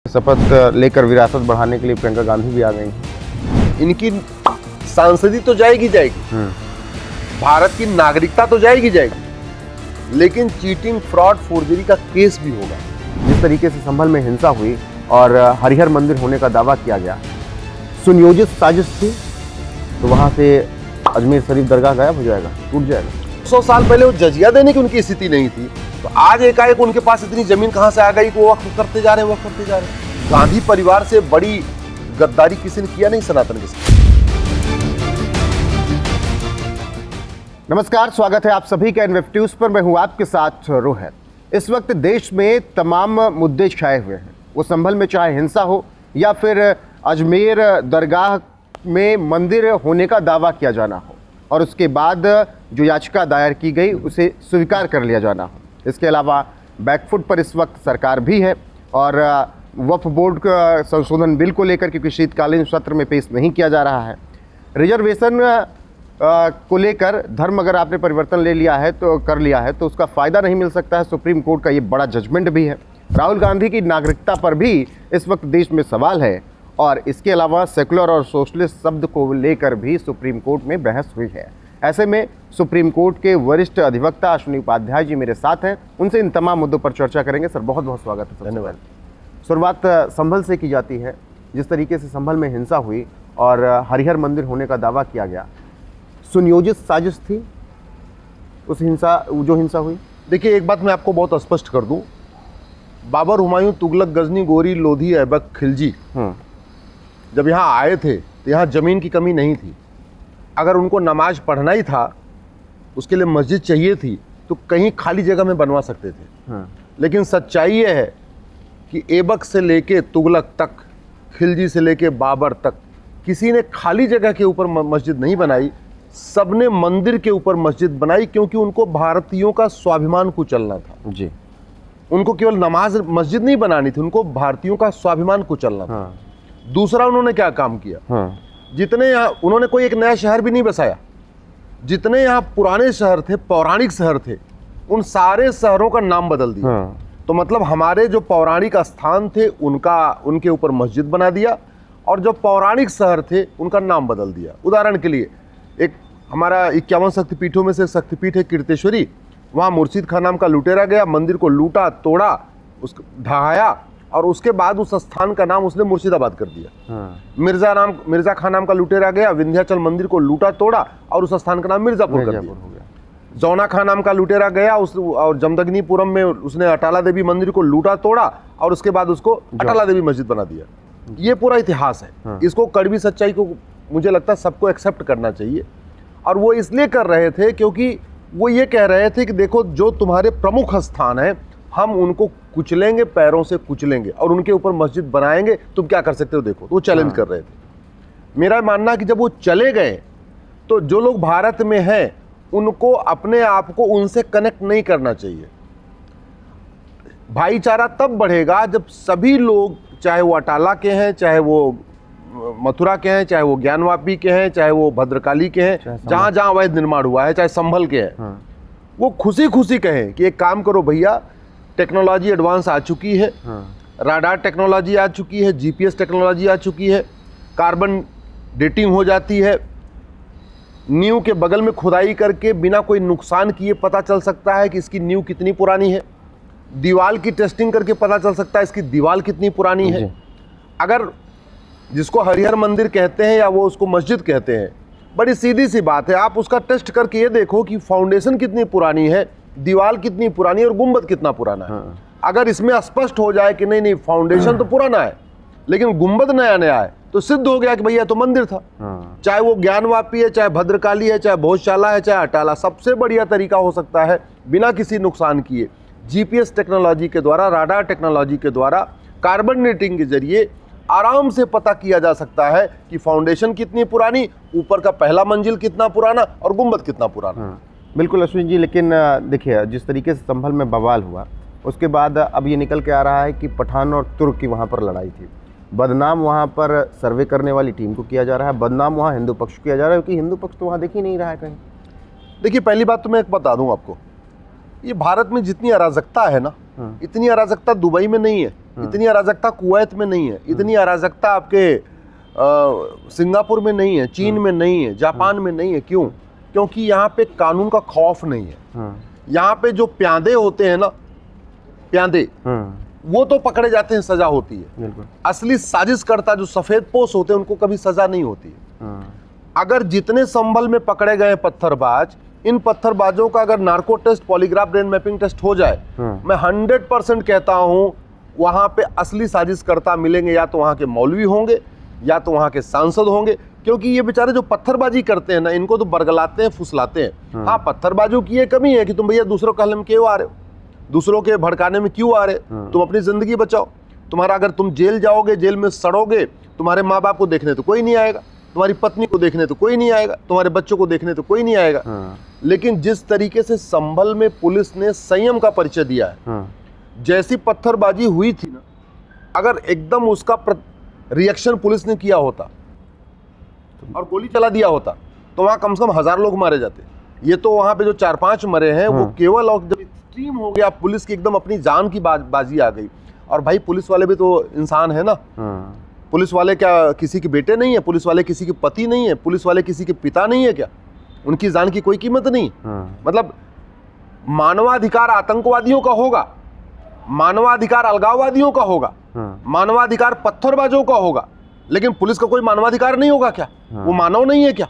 शपथ लेकर विरासत बढ़ाने के लिए प्रियंका गांधी भी आ गई। इनकी सांसदी तो जाएगी भारत की नागरिकता तो जाएगी, लेकिन चीटिंग, फ्रॉड, फोर्जरी का केस भी होगा। जिस तरीके से संभल में हिंसा हुई और हरिहर मंदिर होने का दावा किया गया, सुनियोजित साजिश थी, तो वहां से अजमेर शरीफ दरगाह गायब हो जाएगा, टूट जाएगा। 100 साल पहले वो जजिया देने की उनकी स्थिति नहीं थी, तो आज एकाएक उनके पास इतनी जमीन कहां से आ गई कि वो वक्फ करते जा रहे हैं। गांधी परिवार से बड़ी गद्दारी किसी ने किया नहीं सनातन के साथ। नमस्कार, स्वागत है आप सभी का एनवेब न्यूज पर। मैं हूं आपके साथ रोहित। इस वक्त देश में तमाम मुद्दे छाए हुए हैं, वो संभल में चाहे हिंसा हो या फिर अजमेर दरगाह में मंदिर होने का दावा किया जाना हो और उसके बाद जो याचिका दायर की गई उसे स्वीकार कर लिया जाना हो। इसके अलावा बैकफुट पर इस वक्त सरकार भी है और वक्फ बोर्ड का संशोधन बिल को लेकर क्योंकि शीतकालीन सत्र में पेश नहीं किया जा रहा है। रिजर्वेशन को लेकर धर्म अगर आपने परिवर्तन ले लिया है तो कर लिया है तो उसका फ़ायदा नहीं मिल सकता है। सुप्रीम कोर्ट का ये बड़ा जजमेंट भी है। राहुल गांधी की नागरिकता पर भी इस वक्त देश में सवाल है और इसके अलावा सेकुलर और सोशलिस्ट शब्द को लेकर भी सुप्रीम कोर्ट में बहस हुई है। ऐसे में सुप्रीम कोर्ट के वरिष्ठ अधिवक्ता अश्विनी उपाध्याय जी मेरे साथ हैं, उनसे इन तमाम मुद्दों पर चर्चा करेंगे। सर, बहुत बहुत स्वागत है। धन्यवाद। शुरुआत संभल से की जाती है। जिस तरीके से संभल में हिंसा हुई और हरिहर मंदिर होने का दावा किया गया, सुनियोजित साजिश थी उस हिंसा हुई? देखिए, एक बात मैं आपको बहुत स्पष्ट कर दूं, बाबर, हुमायूं, तुगलक, गजनी, गोरी, लोधी, ऐबक, खिलजी जब यहाँ आए थे तो यहाँ ज़मीन की कमी नहीं थी। अगर उनको नमाज पढ़ना ही था, उसके लिए मस्जिद चाहिए थी, तो कहीं खाली जगह में बनवा सकते थे। लेकिन सच्चाई ये है कि ऐबक से लेके तुगलक तक, खिलजी से लेके बाबर तक, किसी ने खाली जगह के ऊपर मस्जिद नहीं बनाई। सबने मंदिर के ऊपर मस्जिद बनाई क्योंकि उनको भारतीयों का स्वाभिमान कुचलना था जी। उनको केवल नमाज मस्जिद नहीं बनानी थी, उनको भारतीयों का स्वाभिमान कुचलना था। दूसरा, उन्होंने क्या काम किया, जितने यहाँ उन्होंने कोई एक नया शहर भी नहीं बसाया। जितने यहाँ पुराने शहर थे, पौराणिक शहर थे, उन सारे शहरों का नाम बदल दिया। तो मतलब हमारे जो पौराणिक स्थान थे उनके ऊपर मस्जिद बना दिया और जो पौराणिक शहर थे उनका नाम बदल दिया। उदाहरण के लिए, एक हमारा 51 शक्तिपीठों में से शक्तिपीठ है कीर्तेश्वरी, वहाँ मुर्शिद खां नाम का लुटेरा गया, मंदिर को लूटा, तोड़ा, उसको ढहाया और उसके बाद उस स्थान का नाम उसने मुर्शिदाबाद कर दिया। मिर्जा खां नाम का लुटेरा गया, विंध्याचल मंदिर को लूटा, तोड़ा और उस स्थान का नाम मिर्जापुर कर दिया। जौना खां नाम का लुटेरा गया और जमदग्नीपुरम में उसने अटाला देवी मंदिर को लूटा, तोड़ा और उसके बाद उसको अटाला देवी मस्जिद बना दिया। ये पूरा इतिहास है। इसको कड़वी सच्चाई को मुझे लगता है सबको एक्सेप्ट करना चाहिए। और वो इसलिए कर रहे थे क्योंकि वो ये कह रहे थे कि देखो, जो तुम्हारे प्रमुख स्थान है हम उनको कुचलेंगे, पैरों से कुचलेंगे और उनके ऊपर मस्जिद बनाएंगे, तुम क्या कर सकते हो देखो। तो वो चैलेंज कर रहे थे। मेरा मानना है कि जब वो चले गए तो जो लोग भारत में हैं उनको अपने आप को उनसे कनेक्ट नहीं करना चाहिए। भाईचारा तब बढ़ेगा जब सभी लोग, चाहे वो अटाला के हैं, चाहे वो मथुरा के हैं, चाहे वो ज्ञानवापी के हैं, चाहे वो भद्रकाली के हैं, जहाँ जहाँ अवैध निर्माण हुआ है, चाहे संभल के हैं, वो खुशी खुशी कहें कि एक काम करो भैया, टेक्नोलॉजी एडवांस आ चुकी है, राडार टेक्नोलॉजी आ चुकी है, जीपीएस टेक्नोलॉजी आ चुकी है, कार्बन डेटिंग हो जाती है, नींव के बगल में खुदाई करके बिना कोई नुकसान किए पता चल सकता है कि इसकी नींव कितनी पुरानी है, दीवार की टेस्टिंग करके पता चल सकता है इसकी दीवार कितनी पुरानी है। अगर जिसको हरिहर मंदिर कहते हैं या वो उसको मस्जिद कहते हैं, बड़ी सीधी सी बात है, आप उसका टेस्ट करके ये देखो कि फाउंडेशन कितनी पुरानी है, दीवार कितनी पुरानी है और गुंबद कितना पुराना है। अगर इसमें स्पष्ट हो जाए कि नहीं फाउंडेशन तो पुराना है लेकिन गुंबद नया नया है, तो सिद्ध हो गया कि भैया तो मंदिर था। चाहे वो ज्ञानवापी है, चाहे भद्रकाली है, चाहे भोजशाला है, चाहे अटाला, सबसे बढ़िया तरीका हो सकता है बिना किसी नुकसान किए जीपीएस टेक्नोलॉजी के द्वारा, राडार टेक्नोलॉजी के द्वारा, कार्बन डेटिंग के जरिए आराम से पता किया जा सकता है कि फाउंडेशन कितनी पुरानी, ऊपर का पहला मंजिल कितना पुराना और गुंबद कितना पुराना। बिल्कुल अश्विन जी, लेकिन देखिए जिस तरीके से संभल में बवाल हुआ उसके बाद अब ये निकल के आ रहा है कि पठान और तुर्क की वहाँ पर लड़ाई थी। बदनाम वहाँ पर सर्वे करने वाली टीम को किया जा रहा है, बदनाम वहाँ हिंदू पक्ष को किया जा रहा है, क्योंकि हिंदू पक्ष तो वहाँ दिख ही नहीं रहा है कहीं। देखिए, पहली बात तो मैं एक बता दूँ आपको, ये भारत में जितनी अराजकता है ना, इतनी अराजकता दुबई में नहीं है, इतनी अराजकता कुवैत में नहीं है, इतनी अराजकता आपके सिंगापुर में नहीं है, चीन में नहीं है, जापान में नहीं है। क्यों? क्योंकि यहाँ पे कानून का खौफ नहीं है। यहाँ पे जो प्यादे होते हैं ना, प्यादे, वो तो पकड़े जाते हैं, सजा होती है। असली साजिशकर्ता जो सफेद पोश होते हैं उनको कभी सजा नहीं होती है। अगर जितने संभल में पकड़े गए पत्थरबाज, इन पत्थरबाजों का अगर narco test, polygraph, brain mapping test हो जाए, मैं 100% कहता हूं वहां पे असली साजिशकर्ता मिलेंगे। या तो वहां के मौलवी होंगे या तो वहां के सांसद होंगे, क्योंकि ये बेचारे जो पत्थरबाजी करते हैं ना, इनको तो बरगलाते हैं, फुसलाते हैं। हाँ, पत्थरबाजों की ये कमी है कि तुम भैया दूसरों का हलम क्यों आ रहे हो, दूसरों के भड़काने में क्यों आ रहे, तुम अपनी जिंदगी बचाओ। तुम्हारा अगर तुम जेल जाओगे, जेल में सड़ोगे, तुम्हारे माँ बाप को देखने तो कोई नहीं आएगा, तुम्हारी पत्नी को देखने तो कोई नहीं आएगा, तुम्हारे बच्चों को देखने तो कोई नहीं आएगा। लेकिन जिस तरीके से संभल में पुलिस ने संयम का परिचय दिया है, जैसी पत्थरबाजी हुई थी ना, अगर एकदम उसका रिएक्शन पुलिस ने किया होता और गोली चला दिया होता तो वहां कम से कम 1000 लोग मारे जाते। ये तो वहां पे जो 4-5 मरे हैं वो केवल, और जब एक्सट्रीम हो गया, पुलिस की एकदम अपनी जान की बाजी आ गई। और भाई पुलिस वाले भी तो इंसान है ना, पुलिस वाले क्या किसी के बेटे नहीं है, पुलिस वाले किसी के पति नहीं है, पुलिस वाले किसी के पिता नहीं है क्या? उनकी जान की कोई कीमत नहीं। मतलब मानवाधिकार आतंकवादियों का होगा, मानवाधिकार अलगाववादियों का होगा, मानवाधिकार पत्थरबाजों का होगा, लेकिन पुलिस का कोई मानवाधिकार नहीं होगा क्या? वो मानव नहीं है क्या?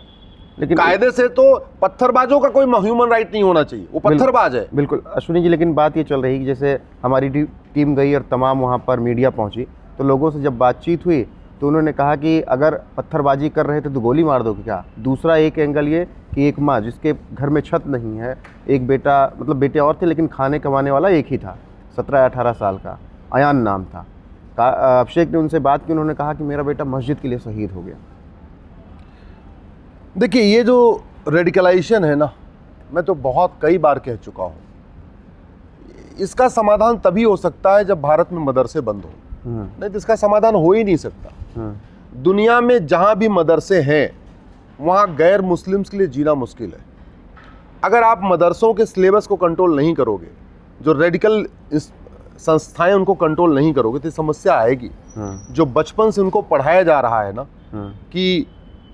लेकिन कायदे से तो पत्थरबाजों का कोई ह्यूमन राइट नहीं होना चाहिए, वो पत्थरबाज है। बिल्कुल अश्विनी जी, लेकिन बात ये चल रही है कि जैसे हमारी टीम गई और तमाम वहाँ पर मीडिया पहुँची, तो लोगों से जब बातचीत हुई तो उन्होंने कहा कि अगर पत्थरबाजी कर रहे थे तो गोली मार दो क्या? दूसरा एक एंगल ये कि एक माँ जिसके घर में छत नहीं है, एक बेटा, मतलब बेटे और थे लेकिन खाने कमाने वाला एक ही था, 17-18 साल का, अयान नाम था। अभिषेक ने उनसे बात की, उन्होंने कहा कि मेरा बेटा मस्जिद के लिए शहीद हो गया। देखिए, ये जो रेडिकलाइजेशन है ना, मैं तो बहुत कई बार कह चुका हूँ, इसका समाधान तभी हो सकता है जब भारत में मदरसे बंद हो, नहीं तो इसका समाधान हो ही नहीं सकता। दुनिया में जहाँ भी मदरसे हैं वहाँ गैर मुस्लिम्स के लिए जीना मुश्किल है। अगर आप मदरसों के सिलेबस को कंट्रोल नहीं करोगे, जो रेडिकल संस्थाएं उनको कंट्रोल नहीं करोगे, तो समस्या आएगी। जो बचपन से उनको पढ़ाया जा रहा है ना कि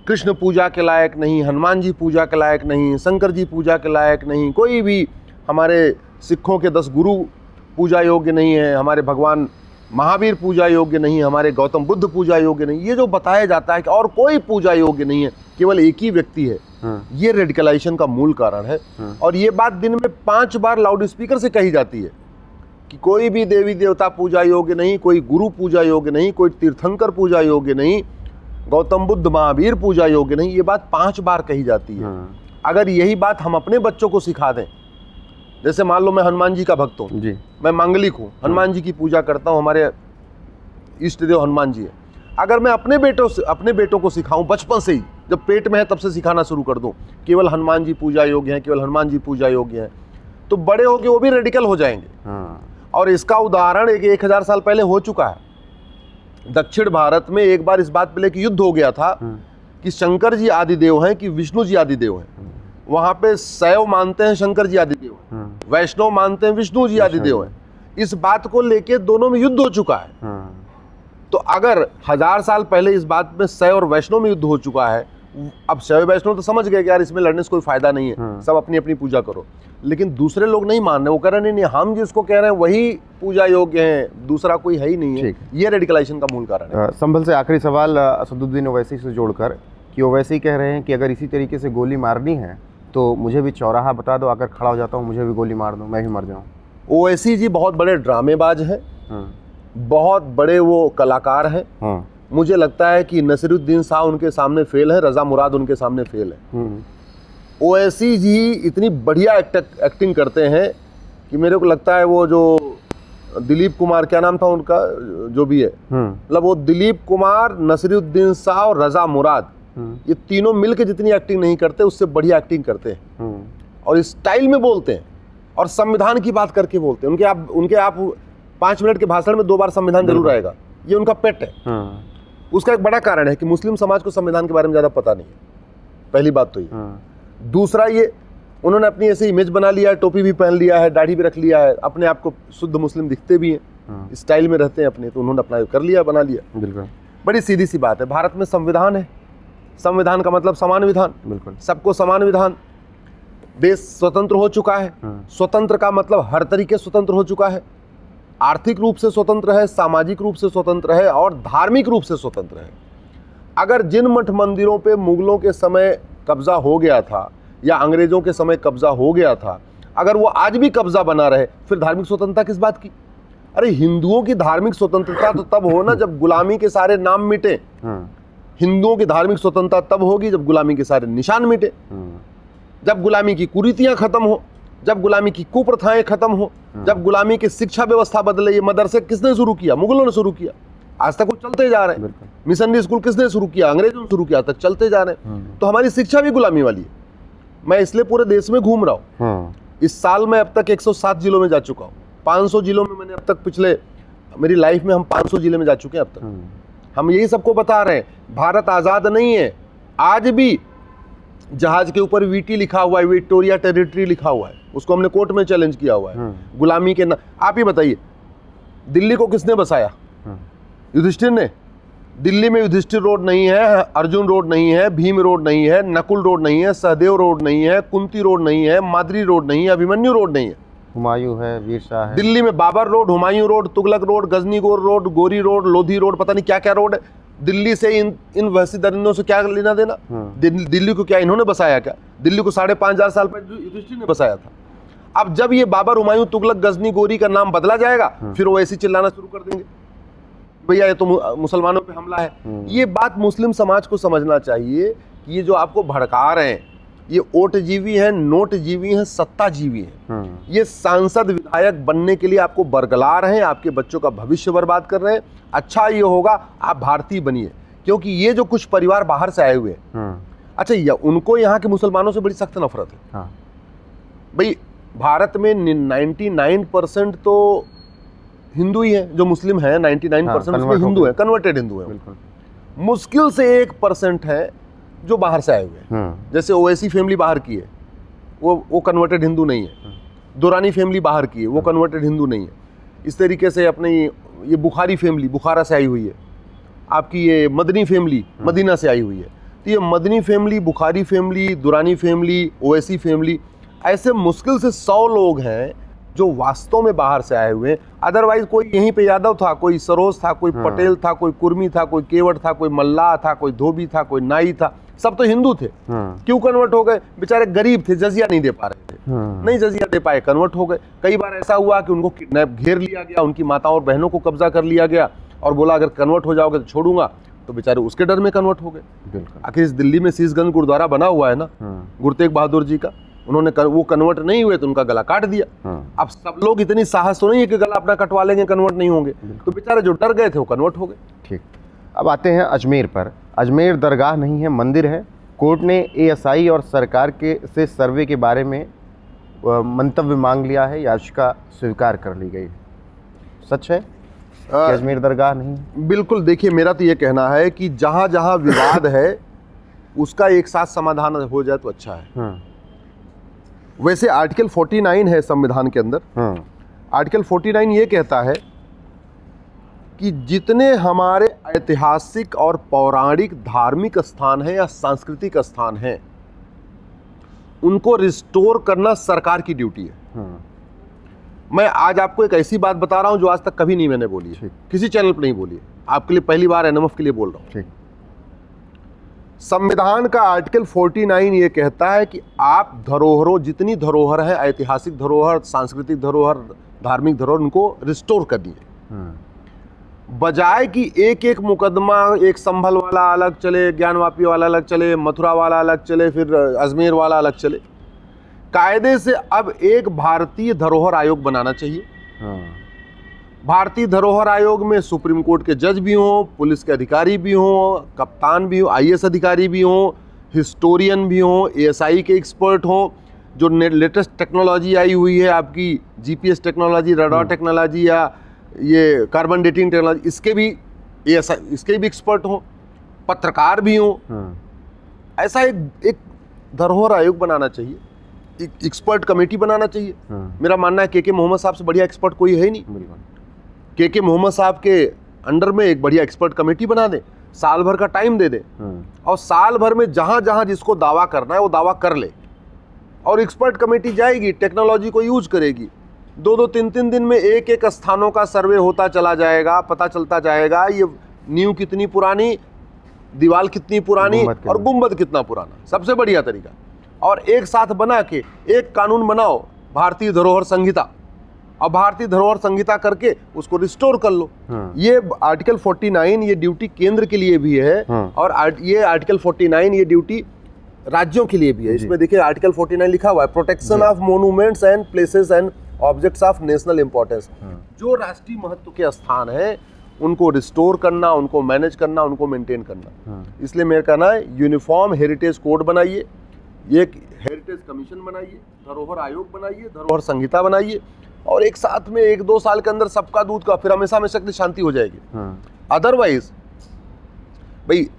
कृष्ण पूजा के लायक नहीं, हनुमान जी पूजा के लायक नहीं, शंकर जी पूजा के लायक नहीं, कोई भी हमारे सिखों के 10 गुरु पूजा योग्य नहीं है, हमारे भगवान महावीर पूजा योग्य नहीं, हमारे गौतम बुद्ध पूजा योग्य नहीं, ये जो बताया जाता है कि और कोई पूजा योग्य नहीं है, केवल एक ही व्यक्ति है, ये रेडिकलाइजेशन का मूल कारण है। और ये बात दिन में 5 बार लाउड स्पीकर से कही जाती है कि कोई भी देवी देवता पूजा योग्य नहीं, कोई गुरु पूजा योग्य नहीं, कोई तीर्थंकर पूजा योग्य नहीं, गौतम बुद्ध महावीर पूजा योग्य नहीं, ये बात 5 बार कही जाती है। अगर यही बात हम अपने बच्चों को सिखा दें, जैसे मान लो मैं हनुमान जी का भक्त हूँ, मैं मांगलिक हूँ, हनुमान जी की पूजा करता हूँ, हमारे इष्ट देव हनुमान जी है, अगर मैं अपने बेटों को सिखाऊं बचपन से ही, जब पेट में है तब से सिखाना शुरू कर दूं केवल हनुमान जी पूजा योग्य हैं, केवल हनुमान जी पूजा योग्य हैं, तो बड़े होके वो भी रेडिकल हो जाएंगे। और इसका उदाहरण 1000 साल पहले हो चुका है। दक्षिण भारत में एक बार इस बात पे लेके युद्ध हो गया था कि शंकर जी आदिदेव हैं कि विष्णु जी आदिदेव हैं। वहां पे शैव मानते हैं शंकर जी आदिदेव, वैष्णव मानते हैं विष्णु जी आदिदेव हैं। इस बात को लेके दोनों में युद्ध हो चुका है। तो अगर 1000 साल पहले इस बात में शैव और वैष्णव में युद्ध हो चुका है, अब शैव वैष्णव तो समझ गए कि यार इसमें लड़ने से कोई फायदा नहीं है, सब अपनी अपनी पूजा करो, लेकिन दूसरे लोग नहीं मान रहे, वो कह रहे नहीं, हम जिसको कह रहे हैं वही पूजा योग्य है, दूसरा कोई है ही नहीं है। ये रेडिकलाइजेशन का मूल कारण है। संभल से आखिरी सवाल असदुद्दीन ओवैसी से जोड़कर, कि ओवैसी कह रहे हैं कि अगर इसी तरीके से गोली मारनी है तो मुझे भी चौराहा बता दो, आकर खड़ा हो जाता हूँ, मुझे भी गोली मार दो, मैं भी मर जाऊँ। ओवैसी जी बहुत बड़े ड्रामेबाज हैं, बहुत बड़े वो कलाकार हैं। मुझे लगता है कि नसीरुद्दीन शाह उनके सामने फेल है, रजा मुराद उनके सामने फेल है। ओवैसी जी इतनी बढ़िया एक्टिंग करते हैं कि मेरे को लगता है वो जो दिलीप कुमार, क्या नाम था उनका, जो भी है, मतलब वो दिलीप कुमार, नसीरुद्दीन शाह और रजा मुराद, ये तीनों मिलकर जितनी एक्टिंग नहीं करते उससे बढ़िया एक्टिंग करते हैं। और इस स्टाइल में बोलते हैं और संविधान की बात करके बोलते हैं। उनके आप 5 मिनट के भाषण में 2 बार संविधान जरूर आएगा, ये उनका पेट है। उसका एक बड़ा कारण है कि मुस्लिम समाज को संविधान के बारे में ज्यादा पता नहीं है, पहली बात तो ये। दूसरा, ये उन्होंने अपनी ऐसे इमेज बना लिया है, टोपी भी पहन लिया है, दाढ़ी भी रख लिया है, अपने आप को शुद्ध मुस्लिम दिखते भी हैं, स्टाइल में रहते हैं अपने, तो उन्होंने अपना कर लिया, बना लिया। बिल्कुल, बड़ी सीधी सी बात है, भारत में संविधान है, संविधान का मतलब समान विधान, बिल्कुल, सबको समान विधान। देश स्वतंत्र हो चुका है, स्वतंत्र का मतलब हर तरीके स्वतंत्र हो चुका है, आर्थिक रूप से स्वतंत्र है, सामाजिक रूप से स्वतंत्र है और धार्मिक रूप से स्वतंत्र है। अगर जिन मठ मंदिरों पे मुगलों के समय कब्जा हो गया था या अंग्रेजों के समय कब्जा हो गया था, अगर वो आज भी कब्जा बना रहे, फिर धार्मिक स्वतंत्रता किस बात की? अरे हिंदुओं की धार्मिक स्वतंत्रता तो तब हो ना जब गुलामी के सारे नाम मिटे। हिंदुओं की धार्मिक स्वतंत्रता तब होगी जब गुलामी के सारे निशान मिटे, जब गुलामी की कुरीतियां खत्म हो, जब गुलामी की कुप्रथाएं खत्म हो, जब गुलामी की शिक्षा व्यवस्था बदले। ये मदरसे किसने शुरू किया? मुगलों ने शुरू किया, आज तक वो चलते जा रहे हैं। मिशनरी स्कूल किसने शुरू किया? अंग्रेजों ने शुरू किया, तक चलते जा रहे हैं। तो हमारी शिक्षा भी गुलामी वाली है। मैं इसलिए पूरे देश में घूम रहा हूँ। इस साल मैं अब तक 107 जिलों में जा चुका हूँ, 500 जिलों में मैंने अब तक, पिछले मेरी लाइफ में हम 500 जिले में जा चुके हैं अब तक। हम यही सबको बता रहे हैं, भारत आज़ाद नहीं है। आज भी जहाज के ऊपर वीटी लिखा हुआ है, विक्टोरिया टेरिटरी लिखा हुआ है, उसको हमने कोर्ट में चैलेंज किया हुआ है गुलामी के आप ही बताइए, दिल्ली को किसने बसाया? युधिष्ठिर ने। दिल्ली में युधिष्ठिर रोड नहीं है, अर्जुन रोड नहीं है, भीम रोड नहीं है, नकुल रोड नहीं है, सहदेव रोड नहीं है, कुंती रोड नहीं है, माद्री रोड नहीं है, अभिमन्यु रोड नहीं है, हुमायूं है, वीर शाह है। दिल्ली में Babar road, Humayun road, Tughlaq road, गजनीगोर road, Ghori road, Lodhi road, पता नहीं क्या क्या रोड है। दिल्ली से इन वैसी दरिंदों से क्या लेना देना? दिल्ली को क्या इन्होंने बसाया? क्या दिल्ली को 5,500 साल पहले युधिष्ठिर ने बसाया था। अब जब ये बाबर, हुमायूं, तुगलक, गजनी, गोरी का नाम बदला जाएगा, फिर वो ऐसी चिल्लाना शुरू कर देंगे, भैया ये तो मुसलमानों पे हमला है। ये बात मुस्लिम समाज को समझना चाहिए कि ये जो आपको भड़का रहे हैं, ये ओट जीवी हैं, नोट जीवी हैं, सत्ता जीवी हैं। ये सांसद विधायक बनने के लिए आपको बरगला रहे हैं, आपके बच्चों का भविष्य बर्बाद कर रहे हैं। अच्छा ये होगा आप भारतीय बनिए, क्योंकि ये जो कुछ परिवार बाहर से आए हुए हैं, अच्छा उनको यहाँ के मुसलमानों से बड़ी सख्त नफरत है। भाई भारत में 99% तो हिंदू ही है, जो मुस्लिम है 99% उसमें हिंदू है, कन्वर्टेड हिंदू है। मुश्किल से 1% है जो बाहर से आए हुए हैं। जैसे ओवैसी फैमिली बाहर की है, वो कन्वर्टेड हिंदू नहीं है। दुरानी फैमिली बाहर की है, वो कन्वर्टेड हिंदू नहीं है। इस तरीके से अपनी ये बुखारी फैमिली बुखारा से आई हुई है, आपकी ये मदनी फैमिली मदीना से आई हुई है। तो ये Madani family, Bukhari family, Durrani family, Owaisi family, ऐसे मुश्किल से 100 लोग हैं जो वास्तव में बाहर से आए हुए हैं। अदरवाइज कोई यहीं पे यादव था, कोई सरोज था, कोई पटेल था, कोई कुर्मी था, कोई केवट था, कोई मल्लाह था, कोई धोबी था, कोई नाई था, सब तो हिंदू थे। क्यों कन्वर्ट हो गए? बेचारे गरीब थे, जजिया नहीं दे पा रहे थे, नहीं जजिया दे पाए, कन्वर्ट हो गए। कई बार ऐसा हुआ कि उनको किडनैप, घेर लिया गया, उनकी माताओं और बहनों को कब्जा कर लिया गया और बोला अगर कन्वर्ट हो जाओगे तो छोड़ूंगा, तो बेचारे उसके डर में कन्वर्ट हो गए। आखिर इस दिल्ली में शीशगंज गुरुद्वारा बना हुआ है ना, गुरु तेग बहादुर जी का, उन्होंने वो कन्वर्ट नहीं हुए तो उनका गला काट दिया। अब सब लोग इतनी साहस तो नहीं है कि गला अपना कटवा लेंगे, कन्वर्ट नहीं होंगे, तो बेचारे जो डर गए थे वो कन्वर्ट हो गए। ठीक, अब आते हैं अजमेर पर। अजमेर दरगाह नहीं है, मंदिर है। कोर्ट ने ASI और सरकार से सर्वे के बारे में मंतव्य मांग लिया है, याचिका स्वीकार कर ली गई। सच है कि अजमेर दरगाह नहीं? बिल्कुल, देखिए मेरा तो ये कहना है कि जहाँ जहाँ विवाद है उसका एक साथ समाधान हो जाए तो अच्छा है। वैसे आर्टिकल 49 है संविधान के अंदर। आर्टिकल 49 ये कहता है कि जितने हमारे ऐतिहासिक और पौराणिक धार्मिक स्थान हैं या सांस्कृतिक स्थान हैं, उनको रिस्टोर करना सरकार की ड्यूटी है। मैं आज आपको एक ऐसी बात बता रहा हूं जो आज तक कभी नहीं मैंने बोली है, किसी चैनल पर नहीं बोली है, आपके लिए पहली बार NMF के लिए बोल रहा हूं। संविधान का आर्टिकल 49 ये कहता है कि आप धरोहरों, जितनी धरोहर है, ऐतिहासिक धरोहर, सांस्कृतिक धरोहर, धार्मिक धरोहर, उनको रिस्टोर करनी है। बजाय कि एक एक मुकदमा, एक संभल वाला अलग चले, ज्ञानवापी वाला अलग चले, मथुरा वाला अलग चले, फिर अजमेर वाला अलग चले, कायदे से अब एक भारतीय धरोहर आयोग बनाना चाहिए। भारतीय धरोहर आयोग में सुप्रीम कोर्ट के जज भी हों, पुलिस के अधिकारी भी हों, कप्तान भी हों, IAS अधिकारी भी हों, हिस्टोरियन भी हों, ASI के एक्सपर्ट हों, जो लेटेस्ट टेक्नोलॉजी आई हुई है, आपकी GPS टेक्नोलॉजी, रडार टेक्नोलॉजी या ये कार्बन डेटिंग टेक्नोलॉजी, इसके भी एक्सपर्ट हों, पत्रकार भी हों। ऐसा एक धरोहर आयोग बनाना चाहिए एक्सपर्ट कमेटी बनाना चाहिए। मेरा मानना है के मोहम्मद साहब से बढ़िया एक्सपर्ट कोई है ही नहीं। के मोहम्मद साहब के अंडर में एक बढ़िया एक्सपर्ट कमेटी बना दे, साल भर का टाइम दे दे, और साल भर में जहां जहां जिसको दावा करना है वो दावा कर ले, और एक्सपर्ट कमेटी जाएगी, टेक्नोलॉजी को यूज करेगी, 2-2, 3-3 दिन में एक स्थानों का सर्वे होता चला जाएगा, पता चलता जाएगा ये नींव कितनी पुरानी, दीवार कितनी पुरानी और गुंबद कितना पुराना। सबसे बढ़िया तरीका, और एक साथ बना के एक कानून बनाओ, भारतीय धरोहर संहिता, और भारतीय धरोहर संहिता करके उसको रिस्टोर कर लो। ये आर्टिकल 49 ये ड्यूटी केंद्र के लिए भी है, और ये आर्टिकल 49 ये ड्यूटी राज्यों के लिए भी है। इसमें देखिए आर्टिकल 49 लिखा हुआ है, protection of monuments and places and objects of national importance. जो राष्ट्रीय महत्व के स्थान है उनको रिस्टोर करना, उनको मैनेज करना, उनको मेंटेन करना। इसलिए मेरा कहना है यूनिफॉर्म हेरिटेज कोड बनाइए, एक हेरिटेज कमीशन बनाइए, धरोहर आयोग बनाइए, धरोहर संहिता बनाइए, और एक साथ में 1-2 साल के अंदर सबका दूध का, फिर हमेशा हमेशा के लिए शांति हो जाएगी। अदरवाइज भाई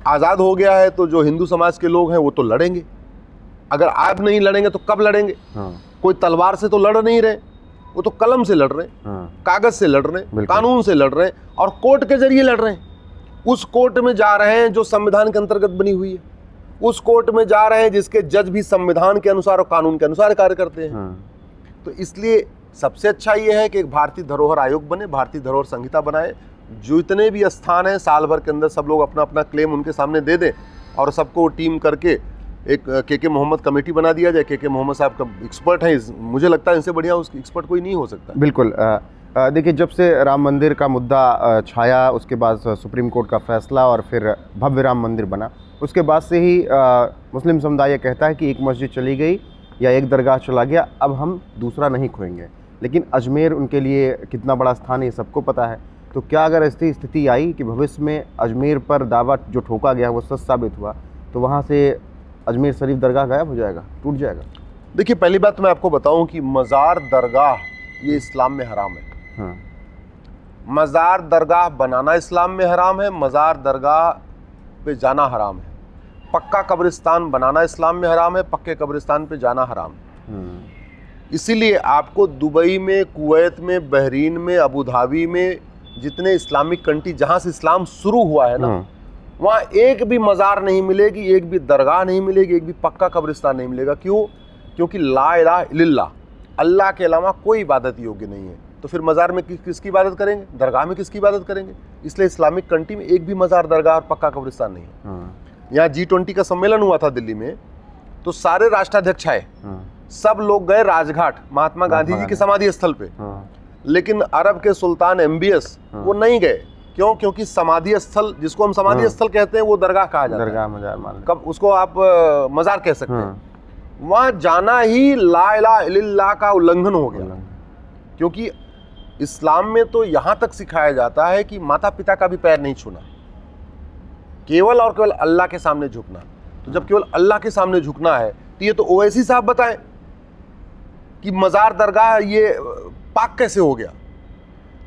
आज़ाद हो गया है तो जो हिंदू समाज के लोग हैं वो तो लड़ेंगे, अगर आप नहीं लड़ेंगे तो कब लड़ेंगे? कोई तलवार से तो लड़ नहीं रहे, वो तो कलम से लड़ रहे हैं, कागज से लड़ रहे हैं, कानून से लड़ रहे हैं, और कोर्ट के जरिए लड़ रहे हैं। उस कोर्ट में जा रहे हैं जो संविधान के अंतर्गत बनी हुई है, उस कोर्ट में जा रहे हैं जिसके जज भी संविधान के अनुसार और कानून के अनुसार कार्य करते हैं। तो इसलिए सबसे अच्छा ये है कि एक भारतीय धरोहर आयोग बने, भारतीय धरोहर संहिता बनाए, जो इतने भी स्थान हैं साल भर के अंदर सब लोग अपना अपना क्लेम उनके सामने दे दें, और सबको टीम करके एक के मोहम्मद कमेटी बना दिया जाए। के मोहम्मद साहब का एक्सपर्ट है, मुझे लगता है इनसे बढ़िया उस एक्सपर्ट कोई नहीं हो सकता। बिल्कुल। देखिए, जब से राम मंदिर का मुद्दा छाया, उसके बाद सुप्रीम कोर्ट का फैसला और फिर भव्य राम मंदिर बना, उसके बाद से ही मुस्लिम समुदाय ये कहता है कि एक मस्जिद चली गई या एक दरगाह चला गया, अब हम दूसरा नहीं खोएंगे। लेकिन अजमेर उनके लिए कितना बड़ा स्थान है ये सबको पता है। तो क्या अगर ऐसी स्थिति आई कि भविष्य में अजमेर पर दावा जो ठोका गया वो सच साबित हुआ, तो वहाँ से अजमेर शरीफ दरगाह गायब हो जाएगा, टूट जाएगा? देखिए, पहली बात मैं आपको बताऊं कि मज़ार दरगाह ये इस्लाम में हराम है। मज़ार दरगाह बनाना इस्लाम में हराम है, मज़ार दरगाह पे जाना हराम है। पक्का कब्रिस्तान बनाना इस्लाम में हराम है, पक्के कब्रिस्तान पे जाना हराम है। इसीलिए आपको दुबई में, कुवैत में, बहरीन में, अबू धाबी में, जितने इस्लामिक कंट्री जहाँ से इस्लाम शुरू हुआ है ना, वहाँ एक भी मज़ार नहीं मिलेगी, एक भी दरगाह नहीं मिलेगी, एक भी पक्का कब्रिस्तान नहीं मिलेगा। क्यों? क्योंकि ला इलाहा इल्लल्लाह, अल्लाह के अलावा कोई इबादत योग्य नहीं है। तो फिर मज़ार में किसकी इबादत करेंगे, दरगाह में किसकी इबादत करेंगे? इसलिए इस्लामिक कंट्री में एक भी मज़ार, दरगाह और पक्का कब्रिस्तान नहीं है। यहाँ G20 का सम्मेलन हुआ था दिल्ली में, तो सारे राष्ट्राध्यक्ष आए, सब लोग गए राजघाट महात्मा गांधी जी के समाधि स्थल पे, लेकिन अरब के सुल्तान MBS वो नहीं गए। क्यों? क्योंकि समाधि स्थल, जिसको हम समाधि स्थल कहते हैं, वो दरगाह कहा जाता है, दरगाह मजार मान लें, कब उसको आप मजार कह सकते हैं। वहाँ जाना ही ला इलाहा इल्लल्लाह का उल्लंघन हो गया। क्योंकि इस्लाम में तो यहाँ तक सिखाया जाता है कि माता पिता का भी पैर नहीं छूना, केवल और केवल अल्लाह के सामने झुकना। तो जब केवल अल्लाह के सामने झुकना है, तो ये तो ओवैसी साहब बताएं कि मज़ार दरगाह ये पाक कैसे हो गया?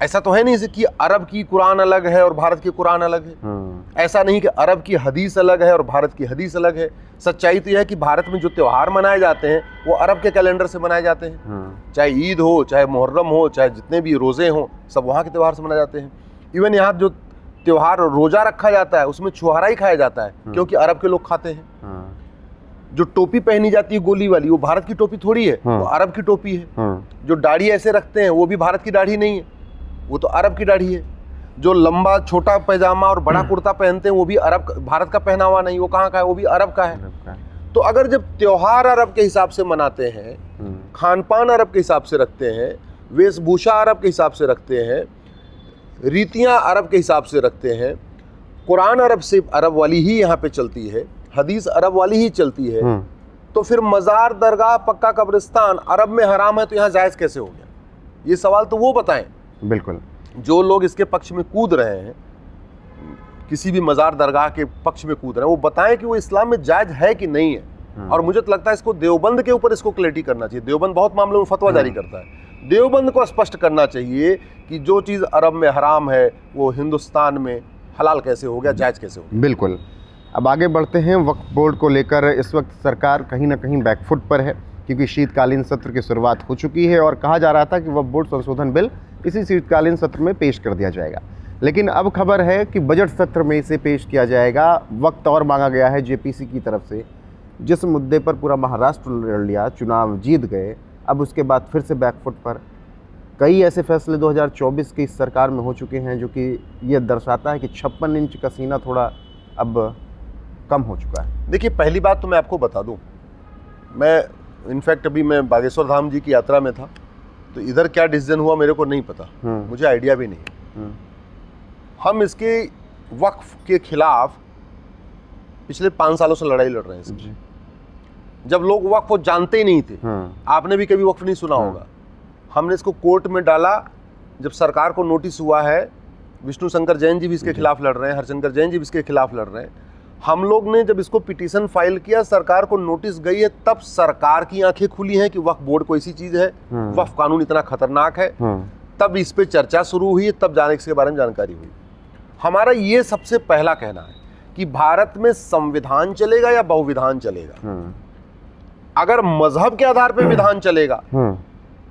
ऐसा तो है नहीं कि अरब की कुरान अलग है और भारत की कुरान अलग है। ऐसा नहीं कि अरब की हदीस अलग है और भारत की हदीस अलग है। सच्चाई तो यह है कि भारत में जो त्यौहार मनाए जाते हैं वो अरब के कैलेंडर से मनाए जाते हैं। चाहे ईद हो, चाहे मुहर्रम हो, चाहे जितने भी रोज़े हों, सब वहाँ के त्यौहार से मनाए जाते हैं। इवन यहाँ जो त्यौहार रोज़ा रखा जाता है उसमें छुहारा ही खाया जाता है, क्योंकि अरब के लोग खाते हैं। जो टोपी पहनी जाती है गोली वाली, वो भारत की टोपी थोड़ी है, वो अरब की टोपी है। जो दाढ़ी ऐसे रखते हैं वो भी भारत की दाढ़ी नहीं है, वो तो अरब की दाढ़ी है। जो लंबा छोटा पैजामा और बड़ा कुर्ता पहनते हैं वो भी अरब, भारत का पहनावा नहीं, वो कहाँ का है? वो भी अरब का है। तो अगर जब त्योहार अरब के हिसाब से मनाते हैं, खान पान अरब के हिसाब से रखते हैं, वेशभूषा अरब के हिसाब से रखते हैं, रीतियाँ अरब के हिसाब से रखते हैं, कुरान अरब से अरब वाली ही यहाँ पे चलती है, हदीस अरब वाली ही चलती है, तो फिर मज़ार दरगाह पक्का कब्रिस्तान अरब में हराम है तो यहाँ जायज़ कैसे हो गया? ये सवाल तो वो बताएं। बिल्कुल, जो लोग इसके पक्ष में कूद रहे हैं, किसी भी मज़ार दरगाह के पक्ष में कूद रहे हैं, वो बताएं कि वो इस्लाम में जायज़ है कि नहीं है। और मुझे तो लगता है इसको देवबंद के ऊपर इसको क्लैरिटी करना चाहिए। देवबंद बहुत मामलों में फतवा जारी करता है। देवबंद को स्पष्ट करना चाहिए कि जो चीज़ अरब में हराम है वो हिंदुस्तान में हलाल कैसे हो गया, जायज़ कैसे हो गया। बिल्कुल। अब आगे बढ़ते हैं। वक्फ बोर्ड को लेकर इस वक्त सरकार कहीं ना कहीं बैकफुट पर है। क्योंकि शीतकालीन सत्र की शुरुआत हो चुकी है और कहा जा रहा था कि वह बोर्ड संशोधन बिल इसी शीतकालीन सत्र में पेश कर दिया जाएगा। लेकिन अब खबर है कि बजट सत्र में इसे पेश किया जाएगा। वक्त और मांगा गया है जेपीसी की तरफ से। जिस मुद्दे पर पूरा महाराष्ट्र लड़ लिया, चुनाव जीत गए, अब उसके बाद फिर से बैकफुट पर कई ऐसे फैसले 2024 की इस सरकार में हो चुके हैं जो कि ये दर्शाता है कि 56 इंच का सीना थोड़ा अब कम हो चुका है। देखिए, पहली बात तो मैं आपको बता दूं, मैं इनफैक्ट अभी मैं बागेश्वर धाम जी की यात्रा में था, तो इधर क्या डिसीजन हुआ मेरे को नहीं पता, मुझे आइडिया भी नहीं। हम इसके वक्फ के खिलाफ पिछले 5 सालों से लड़ाई लड़ रहे हैं। जब लोग वक्फ को जानते ही नहीं थे, आपने भी कभी वक्फ नहीं सुना होगा, हमने इसको कोर्ट में डाला। जब सरकार को नोटिस हुआ है, विष्णु शंकर जैन जी भी इसके खिलाफ लड़ रहे हैं, हरशंकर जैन जी भी इसके खिलाफ लड़ रहे हैं। हम लोग ने जब इसको पिटीशन फाइल किया, सरकार को नोटिस गई है, तब सरकार की आंखें खुली हैं कि वक्फ बोर्ड कोई सी चीज है, वक्फ कानून इतना खतरनाक है। तब इस पे चर्चा शुरू हुई, तब जाने इसके बारे में जानकारी हुई। हमारा ये सबसे पहला कहना है कि भारत में संविधान चलेगा या बहुविधान चलेगा। अगर मजहब के आधार पे विधान चलेगा,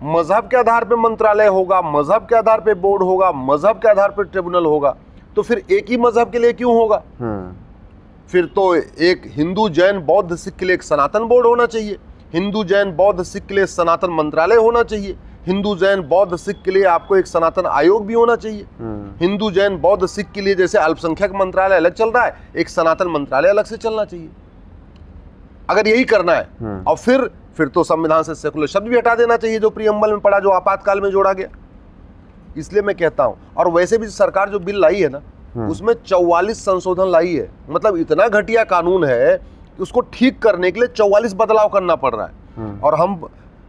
मजहब के आधार पे मंत्रालय होगा, मजहब के आधार पे बोर्ड होगा, मजहब के आधार पे ट्रिब्यूनल होगा, तो फिर एक ही मजहब के लिए क्यों होगा? फिर तो एक हिंदू जैन बौद्ध सिख के लिए एक सनातन बोर्ड होना चाहिए, हिंदू जैन बौद्ध सिख के लिए सनातन मंत्रालय होना चाहिए, हिंदू जैन बौद्ध सिख के लिए आपको एक सनातन आयोग भी होना चाहिए, हिंदू जैन बौद्ध सिख के लिए जैसे अल्पसंख्यक मंत्रालय अलग चल रहा है, एक सनातन मंत्रालय अलग से चलना चाहिए। अगर यही करना है, और फिर तो संविधान से सेकुलर शब्द भी हटा देना चाहिए जो प्रियम्बल में पड़ा, जो आपातकाल में जोड़ा गया। इसलिए मैं कहता हूं, और वैसे भी सरकार जो बिल लाई है ना, उसमें 44 संशोधन लाई है। मतलब इतना घटिया कानून है कि उसको ठीक करने के लिए 44 बदलाव करना पड़ रहा है। और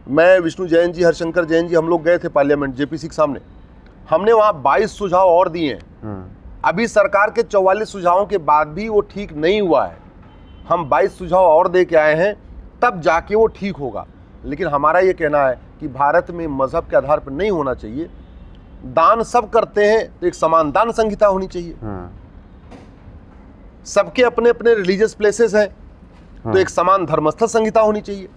मैं, विष्णु जैन जी, हरशंकर जैन जी, हम लोग गए थे पार्लियामेंट जेपीसी के सामने, हमने वहां 22 सुझाव और दिए हैं। अभी सरकार के 44 सुझावों के बाद भी वो ठीक नहीं हुआ है। हम 22 सुझाव और दे के आए हैं, तब जाके वो ठीक होगा। लेकिन हमारा ये कहना है कि भारत में मजहब के आधार पर नहीं होना चाहिए। दान सब करते हैं तो एक समान दान संहिता होनी चाहिए। सबके अपने अपने रिलीजियस प्लेसेस हैं, तो एक समान धर्मस्थल संहिता होनी चाहिए।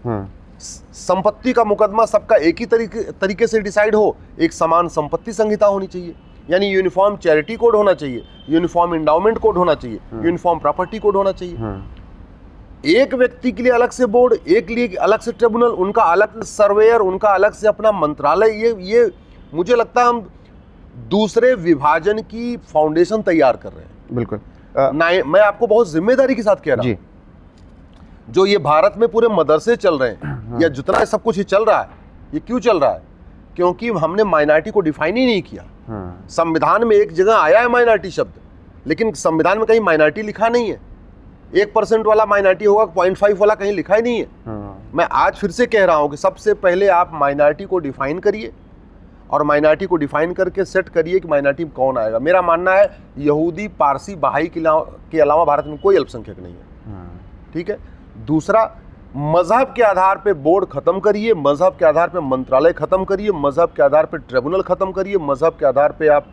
संपत्ति का मुकदमा सबका एक ही तरीके से डिसाइड हो, एक समान संपत्ति संहिता होनी चाहिए। यानी यूनिफॉर्म चैरिटी कोड होना चाहिए, यूनिफॉर्म इंडाउमेंट कोड होना चाहिए, यूनिफॉर्म प्रॉपर्टी कोड होना चाहिए। एक व्यक्ति के लिए अलग से बोर्ड, एक लिए अलग से ट्रिब्यूनल, उनका अलग सर्वेयर, उनका अलग से अपना मंत्रालय। ये मुझे लगता है हम दूसरे विभाजन की फाउंडेशन तैयार कर रहे हैं। बिल्कुल। मैं आपको बहुत जिम्मेदारी के साथ कह रहा हूं, जो ये भारत में पूरे मदरसे चल रहे हैं, या जितना सब कुछ ये चल रहा है, ये क्यों चल रहा है? क्योंकि हमने माइनॉरिटी को डिफाइन ही नहीं किया। संविधान में एक जगह आया है माइनॉरिटी शब्द, लेकिन संविधान में कहीं माइनॉरिटी लिखा नहीं है। 1% वाला माइनॉरिटी होगा, 0.5 वाला कहीं लिखा ही नहीं है। मैं आज फिर से कह रहा हूं कि सबसे पहले आप माइनॉरिटी को डिफाइन करिए, और माइनॉरिटी को डिफाइन करके सेट करिए कि माइनॉरिटी में कौन आएगा। मेरा मानना है यहूदी, पारसी, बहाई के अलावा भारत में कोई अल्पसंख्यक नहीं है। ठीक है। दूसरा, मजहब के आधार पे बोर्ड खत्म करिए, मजहब के आधार पे मंत्रालय खत्म करिए, मजहब के आधार पे ट्रिब्यूनल खत्म करिए, मजहब के आधार पे आप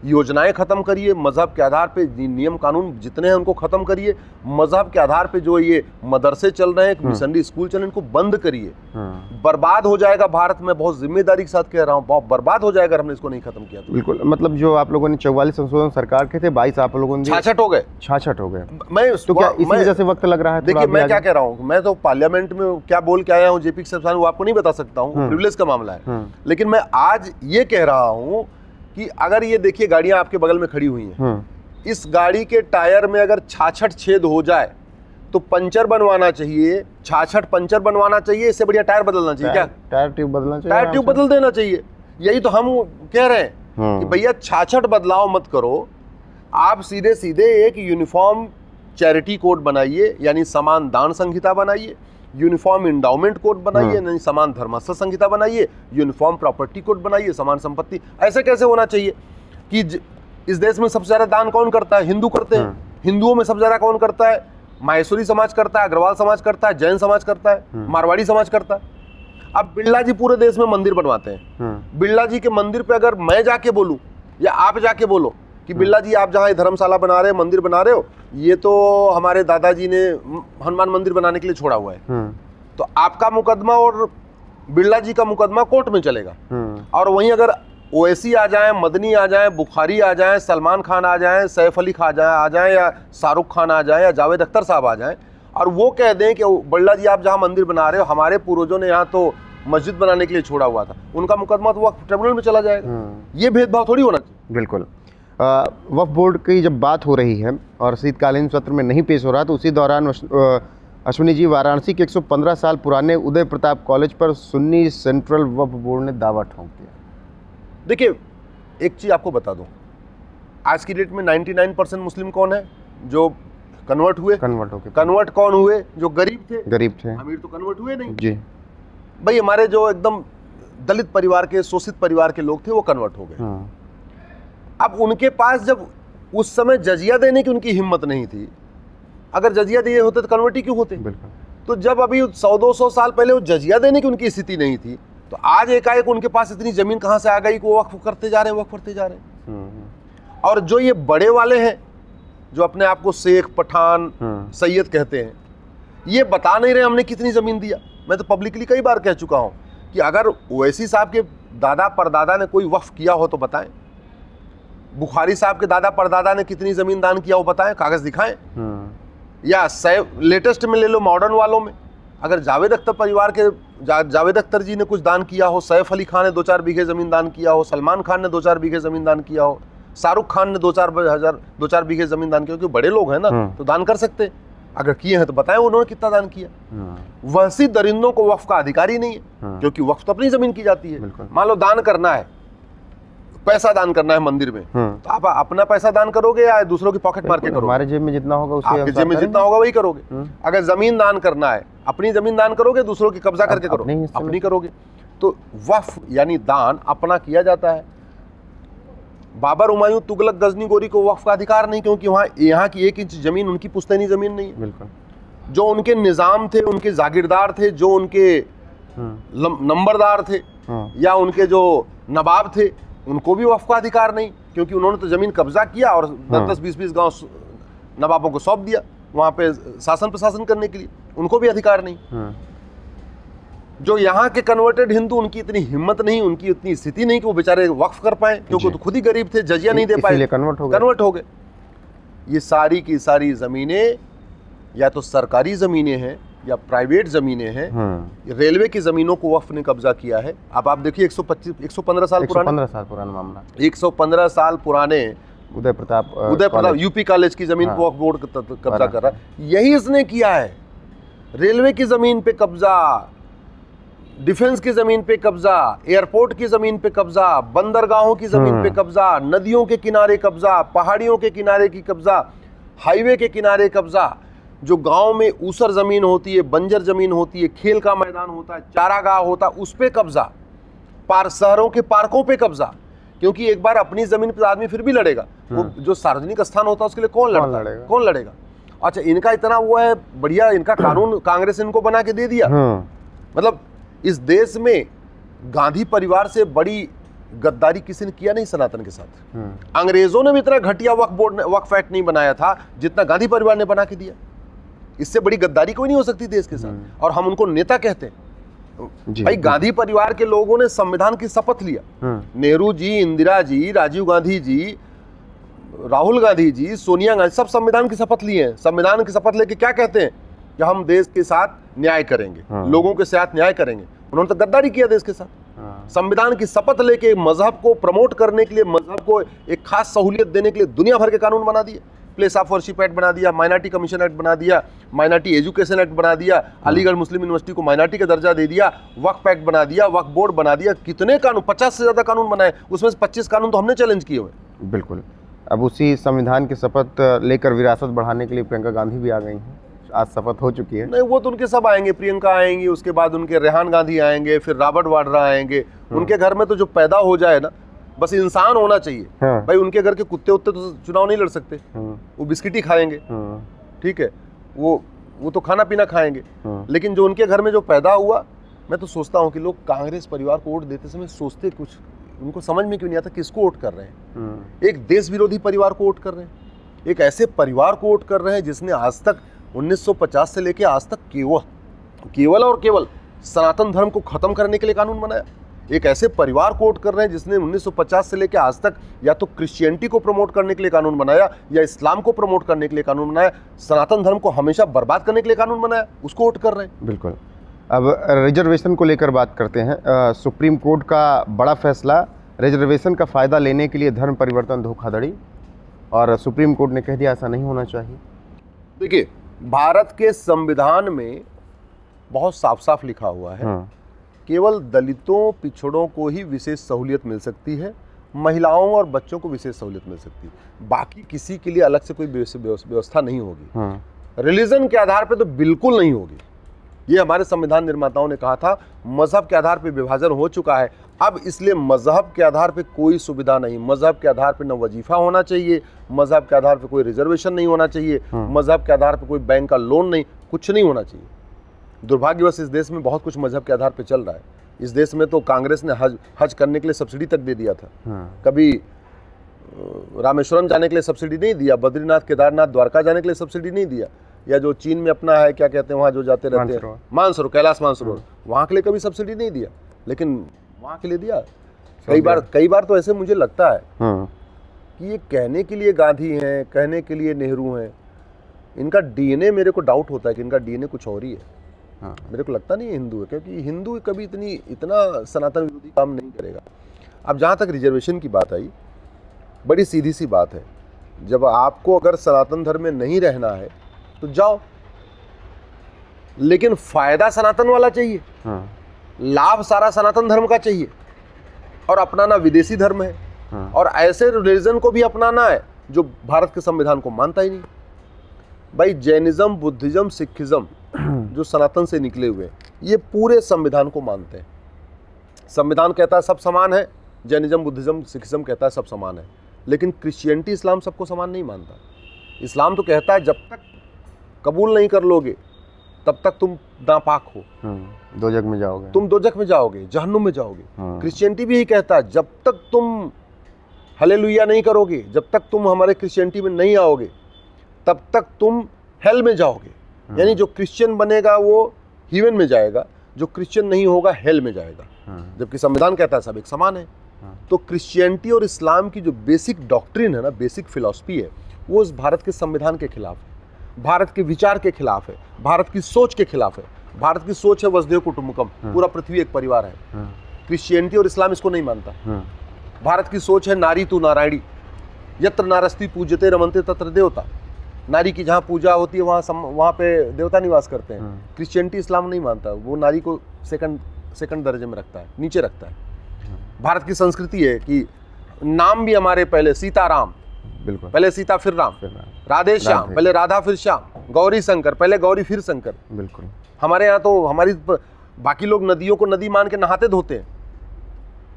योजनाएं खत्म करिए, मजहब के आधार पे नियम कानून जितने हैं उनको खत्म करिए, मजहब के आधार पे जो ये मदरसे चल रहे हैं, मिशनरी स्कूल चल रहे हैं, इनको बंद करिए। बर्बाद हो जाएगा भारत। मैं बहुत जिम्मेदारी के साथ कह रहा हूँ, बहुत बर्बाद हो जाएगा अगर हमने इसको नहीं खत्म किया तो। बिल्कुल। मतलब जो आप लोगों ने 44 संशोधन सरकार के थे, 22 आप लोगों ने 66 हो गए। 66 हो गए। मैं तो क्या इसी वजह से वक्त लग रहा है? देखिए, मैं क्या कह रहा हूँ, मैं तो पार्लियामेंट में क्या बोल के आया हूँ जेपी के साथ, वो आपको नहीं बता सकता हूँ, प्रिविलेज का मामला है। लेकिन मैं आज ये कह रहा हूँ कि अगर ये देखिए गाड़ियां आपके बगल में खड़ी हुई हैं, इस गाड़ी के टायर में अगर 66 छेद हो जाए तो पंचर बनवाना चाहिए, 66 पंचर बनवाना चाहिए। इससे बढ़िया टायर बदलना चाहिए। क्या टायर ट्यूब बदलना चाहिए, टायर ट्यूब बदल देना चाहिए। यही तो हम कह रहे हैं कि भैया 66 बदलाव मत करो, आप सीधे सीधे एक यूनिफॉर्म चैरिटी कोड बनाइए, यानी समान दान संहिता बनाइए, यूनिफॉर्म इंडाउमेंट कोड बनाइए, नहीं समान धर्मस्थल संहिता बनाइए, यूनिफॉर्म प्रॉपर्टी कोड बनाइए, समान संपत्ति। ऐसे कैसे होना चाहिए कि इस देश में सबसे ज्यादा दान कौन करता है? हिंदू करते हैं। हिंदुओं में सबसे ज्यादा कौन करता है? माहेश्वरी समाज करता है, अग्रवाल समाज करता है, जैन समाज करता है, मारवाड़ी समाज करता है। अब बिरला जी पूरे देश में मंदिर बनवाते हैं। बिरला जी के मंदिर पे अगर मैं जाके बोलूं या आप जाके बोलो कि बिरला जी आप जहाँ धर्मशाला बना रहे हो, मंदिर बना रहे हो, ये तो हमारे दादाजी ने हनुमान मंदिर बनाने के लिए छोड़ा हुआ है, तो आपका मुकदमा और बिरला जी का मुकदमा कोर्ट में चलेगा। और वहीं अगर ओवैसी आ जाए, मदनी आ जाए, बुखारी आ जाए, सलमान खान आ जाए, सैफ अली खान आ जाए, या शाहरुख खान आ जाए, या जावेद अख्तर साहब आ जाए, और वो कह दें कि बिरला जी आप जहाँ मंदिर बना रहे हो, हमारे पूर्वजों ने यहाँ तो मस्जिद बनाने के लिए छोड़ा हुआ था, उनका मुकदमा तो वक्फ ट्रिब्यूनल में चला जाएगा। ये भेदभाव थोड़ी होना चाहिए। बिल्कुल। वक्फ बोर्ड की जब बात हो रही है और शीतकालीन सत्र में नहीं पेश हो रहा, तो उसी दौरान अश्विनी जी वाराणसी के 115 साल पुराने उदय प्रताप कॉलेज पर सुन्नी सेंट्रल वक्फ बोर्ड ने दावा ठोंक दिया। देखिए, एक चीज़ आपको बता दूं, आज की डेट में 99% मुस्लिम कौन है जो कन्वर्ट हुए? कन्वर्ट कौन हुए? जो गरीब थे। अमीर तो कन्वर्ट हुए नहीं जी भाई। हमारे जो एकदम दलित परिवार के, शोषित परिवार के लोग थे, वो कन्वर्ट हो गए। अब उनके पास जब उस समय जजिया देने की उनकी हिम्मत नहीं थी, अगर जजिया दिए होते तो कन्वर्ट ही क्यों होते? तो जब अभी 100-200 साल पहले वो जजिया देने की उनकी स्थिति नहीं थी, तो आज एकाएक उनके पास इतनी जमीन कहां से आ गई कि वो वक्फ करते जा रहे हैं। और जो ये बड़े वाले हैं, जो अपने आप को शेख, पठान, सैयद कहते हैं, ये बता नहीं रहे हमने कितनी जमीन दिया। मैं तो पब्लिकली कई बार कह चुका हूं कि अगर ओवैसी साहब के दादा परदादा ने कोई वक्फ किया हो तो बताएं, बुखारी साहब के दादा परदादा ने कितनी जमीन दान किया हो बताएं, कागज दिखाएं। या लेटेस्ट में ले लो, मॉडर्न वालों में, अगर जावेद अख्तर परिवार के जावेद अख्तर जी ने कुछ दान किया हो, सैफ अली खान ने 2-4 बीघे ज़मीन दान किया हो, सलमान खान ने 2-4 बीघे ज़मीन दान किया हो, शाहरुख खान ने 2-4 बीघे ज़मीन दान किया, क्योंकि बड़े लोग हैं ना, तो दान कर सकते। अगर किए हैं तो बताएं उन्होंने कितना दान किया। वैसी दरिंदों को वक्फ का अधिकार ही नहीं है, क्योंकि वक्फ तो अपनी ज़मीन की जाती है। मान लो दान करना है, पैसा दान करना है मंदिर में, तो आप अपना पैसा दान करोगे या दूसरों की पॉकेट मार के करोगे? हमारे जेब में जितना होगा उसे आपके जेब में जितना होगा वही करोगे। अगर जमीन दान करना है, अपनी जमीन दान करोगे, दूसरों की कब्जा करके करोगे? अपनी करोगे। तो वक्फ यानी दान अपना किया जाता है। बाबर, हुमायूं, तुगलक, गजनी, गोरी को वक्फ का अधिकार नहीं, क्योंकि वहाँ यहाँ की 1 इंच जमीन उनकी पुश्तैनी जमीन नहीं है। बिल्कुल। जो उनके निजाम थे, उनके जागीरदार थे, जो उनके नंबरदार थे, या उनके जो नवाब थे, उनको भी वक्फ का अधिकार नहीं, क्योंकि उन्होंने तो जमीन कब्जा किया और 10-10, 20-20 गांव नवाबों को सौंप दिया वहां पे शासन प्रशासन करने के लिए। उनको भी अधिकार नहीं। जो यहाँ के कन्वर्टेड हिंदू, उनकी इतनी हिम्मत नहीं, उनकी इतनी स्थिति नहीं कि वो बेचारे वक्फ कर पाए, क्योंकि तो खुद ही गरीब थे, जजिया नहीं दे पाए, कन्वर्ट हो गए। ये सारी की सारी जमीनें या तो सरकारी जमीनें हैं या प्राइवेट जमीनें हैं। रेलवे की जमीनों को वक्फ ने कब्जा किया है। अब आप देखिए 115 साल पुराना मामला, 115 साल पुराने उदय प्रताप यूपी कॉलेज की जमीन को वक्फ बोर्ड कब्जा कर रहा है। यही इसने किया है। रेलवे की जमीन पे कब्जा, डिफेंस की जमीन पे कब्जा, एयरपोर्ट की जमीन पे कब्जा, बंदरगाहों की जमीन पे कब्जा, नदियों के किनारे कब्जा, पहाड़ियों के किनारे की कब्जा, हाईवे के किनारे कब्जा, जो गांव में ऊसर जमीन होती है, बंजर जमीन होती है, खेल का मैदान होता है, चारागाह होता है, उस पे कब्जा, शहरों के पार्कों पे कब्जा। क्योंकि एक बार अपनी जमीन पर आदमी फिर भी लड़ेगा, वो जो सार्वजनिक स्थान होता है उसके लिए कौन लड़ेगा? अच्छा, इनका इतना वो है बढ़िया, इनका कानून कांग्रेस इनको बना के दे दिया। मतलब इस देश में गांधी परिवार से बड़ी गद्दारी किसी ने किया नहीं सनातन के साथ। अंग्रेजों ने भी इतना घटिया वक्फ एक्ट नहीं बनाया था जितना गांधी परिवार ने बना के दिया। इससे बड़ी गद्दारी कोई नहीं हो सकती देश के साथ, और हम उनको नेता कहते हैं। भाई, गांधी परिवार के लोगों ने संविधान की शपथ लिया। नेहरू जी, इंदिरा जी, राजीव गांधी जी, राहुल गांधी जी, सोनिया गांधी, सब संविधान की शपथ लिए हैं। संविधान की शपथ लेके क्या कहते हैं कि हम देश के साथ न्याय करेंगे, लोगों के साथ न्याय करेंगे। उन्होंने तो गद्दारी किया देश के साथ। संविधान की शपथ लेके मजहब को प्रमोट करने के लिए, मजहब को एक खास सहूलियत देने के लिए दुनिया भर के कानून बना दिए। प्लेस ऑफ वर्शिप एक्ट बना दिया, माइनॉरिटी कमीशन एक्ट बना दिया, माइनॉरिटी एजुकेशन एक्ट बना दिया, अलीगढ़ मुस्लिम यूनिवर्सिटी को माइनॉरिटी का दर्जा दे दिया, वक्फ एक्ट बना दिया, वक्फ बोर्ड बना दिया। कितने कानून, 50 से ज्यादा कानून बनाए, उसमें से 25 कानून तो हमने चैलेंज किए हुए। बिल्कुल। अब उसी संविधान की शपथ लेकर विरासत बढ़ाने के लिए प्रियंका गांधी भी आ गई हैं। आज शपथ हो चुकी है। नहीं, वो तो उनके सब आएंगे, प्रियंका आएंगी, उसके बाद उनके रेहान गांधी आएंगे, फिर रॉबर्ट वाड्रा आएंगे। उनके घर में तो जो पैदा हो जाए ना, बस इंसान होना चाहिए। भाई, उनके घर के कुत्ते उत्ते तो चुनाव नहीं लड़ सकते, वो बिस्किट ही खाएंगे, ठीक है, वो तो खाना पीना खाएंगे। लेकिन जो उनके घर में जो पैदा हुआ, मैं तो सोचता हूँ कि लोग कांग्रेस परिवार को वोट देते समय सोचते कुछ, उनको समझ में क्यों नहीं आता किसको वोट कर रहे हैं। एक देश विरोधी परिवार को वोट कर रहे हैं, एक ऐसे परिवार को वोट कर रहे हैं जिसने आज तक 1950 से लेके आज तक केवल और केवल सनातन धर्म को खत्म करने के लिए कानून बनाया। एक ऐसे परिवार को वोट कर रहे हैं जिसने 1950 से लेकर आज तक या तो क्रिश्चियनिटी को प्रमोट करने के लिए कानून बनाया या इस्लाम को प्रमोट करने के लिए कानून बनाया, सनातन धर्म को हमेशा बर्बाद करने के लिए कानून बनाया, उसको वोट कर रहे हैं। बिल्कुल। अब रिजर्वेशन को लेकर बात करते हैं। सुप्रीम कोर्ट का बड़ा फैसला, रिजर्वेशन का फ़ायदा लेने के लिए धर्म परिवर्तन धोखाधड़ी, और सुप्रीम कोर्ट ने कह दिया ऐसा नहीं होना चाहिए। देखिए, भारत के संविधान में बहुत साफ साफ लिखा हुआ है, केवल दलितों पिछड़ों को ही विशेष सहूलियत मिल सकती है, महिलाओं और बच्चों को विशेष सहूलियत मिल सकती है, बाकी किसी के लिए अलग से कोई व्यवस्था नहीं होगी। रिलीजन के आधार पे तो बिल्कुल नहीं होगी। ये हमारे संविधान निर्माताओं ने कहा था। मजहब के आधार पे विभाजन हो चुका है, अब इसलिए मजहब के आधार पे कोई सुविधा नहीं, मजहब के आधार पे न वजीफा होना चाहिए, मजहब के आधार पे कोई रिजर्वेशन नहीं होना चाहिए, मजहब के आधार पे कोई बैंक का लोन नहीं, कुछ नहीं होना चाहिए। दुर्भाग्यवश इस देश में बहुत कुछ मजहब के आधार पे चल रहा है। इस देश में तो कांग्रेस ने हज करने के लिए सब्सिडी तक दे दिया था, कभी रामेश्वरम जाने के लिए सब्सिडी नहीं दिया, बद्रीनाथ केदारनाथ द्वारका जाने के लिए सब्सिडी नहीं दिया, या जो चीन में अपना है क्या कहते हैं वहाँ जो जाते रहते हैं मानसरोवर, कैलाश मानसरोवर, वहाँ के लिए कभी सब्सिडी नहीं दिया, लेकिन वहाँ के लिए दिया कई बार। तो ऐसे मुझे लगता है कि ये कहने के लिए गांधी हैं, कहने के लिए नेहरू हैं, इनका डीएनए मेरे को डाउट होता है कि इनका डीएनए कुछ और ही है। मेरे को लगता नहीं है हिंदू है, क्योंकि हिंदू कभी इतना सनातन विरोधी काम नहीं करेगा। अब जहाँ तक रिजर्वेशन की बात आई, बड़ी सीधी सी बात है, जब आपको अगर सनातन धर्म में नहीं रहना है तो जाओ, लेकिन फायदा सनातन वाला चाहिए, लाभ सारा सनातन धर्म का चाहिए, और अपनाना विदेशी धर्म है, और ऐसे रिलीजन को भी अपनाना है जो भारत के संविधान को मानता ही नहीं। भाई जैनिज्म, बुद्धिज्म, सिखिज्म जो सनातन से निकले हुए, ये पूरे संविधान को मानते हैं। संविधान कहता है सब समान है, जैनिज्म, बुद्धिज्म, सिखिज्म कहता है सब समान है, लेकिन क्रिश्चियनिटी, इस्लाम सबको समान नहीं मानता। इस्लाम तो कहता है जब तक कबूल नहीं कर लोगे तब तक तुम नापाक हो, दोजख में जाओगे, तुम दोजख में जाओगे, जहन्नुम में जाओगे। क्रिश्चियनिटी भी यही कहता है, जब तक तुम हालेलुया नहीं करोगे, जब तक तुम हमारे क्रिश्चियनिटी में नहीं आओगे, तब तक तुम हेल में जाओगे। यानी जो क्रिश्चियन बनेगा वो हेवन में जाएगा, जो क्रिश्चियन नहीं होगा हेल में जाएगा, जबकि संविधान कहता है सब एक समान है। तो क्रिश्चियनिटी और इस्लाम की जो बेसिक डॉक्ट्रिन है ना, बेसिक फिलॉसफी है, वो इस भारत के संविधान के खिलाफ है, भारत के विचार के खिलाफ है, भारत की सोच के खिलाफ है। भारत की सोच है वसुधैव कुटुंबकम, पूरा पृथ्वी एक परिवार है। क्रिश्चियनिटी और इस्लाम इसको नहीं मानता। भारत की सोच है नारी तू नारायणी, यत्र नारस्ती पूजते रमनते तत्र देवता। नारी की जहाँ पूजा होती है वहाँ पे देवता निवास करते हैं। क्रिश्चियनिटी, इस्लाम नहीं मानता, वो नारी को सेकंड दर्जे में रखता है, नीचे रखता है। भारत की संस्कृति है कि नाम भी हमारे पहले सीताराम, बिल्कुल, पहले सीता फिर राम, राधे श्याम, पहले राधा फिर श्याम, गौरी शंकर, पहले गौरी फिर शंकर। बिल्कुल। हमारे यहाँ तो बाकी लोग नदियों को नदी मान के नहाते धोते हैं,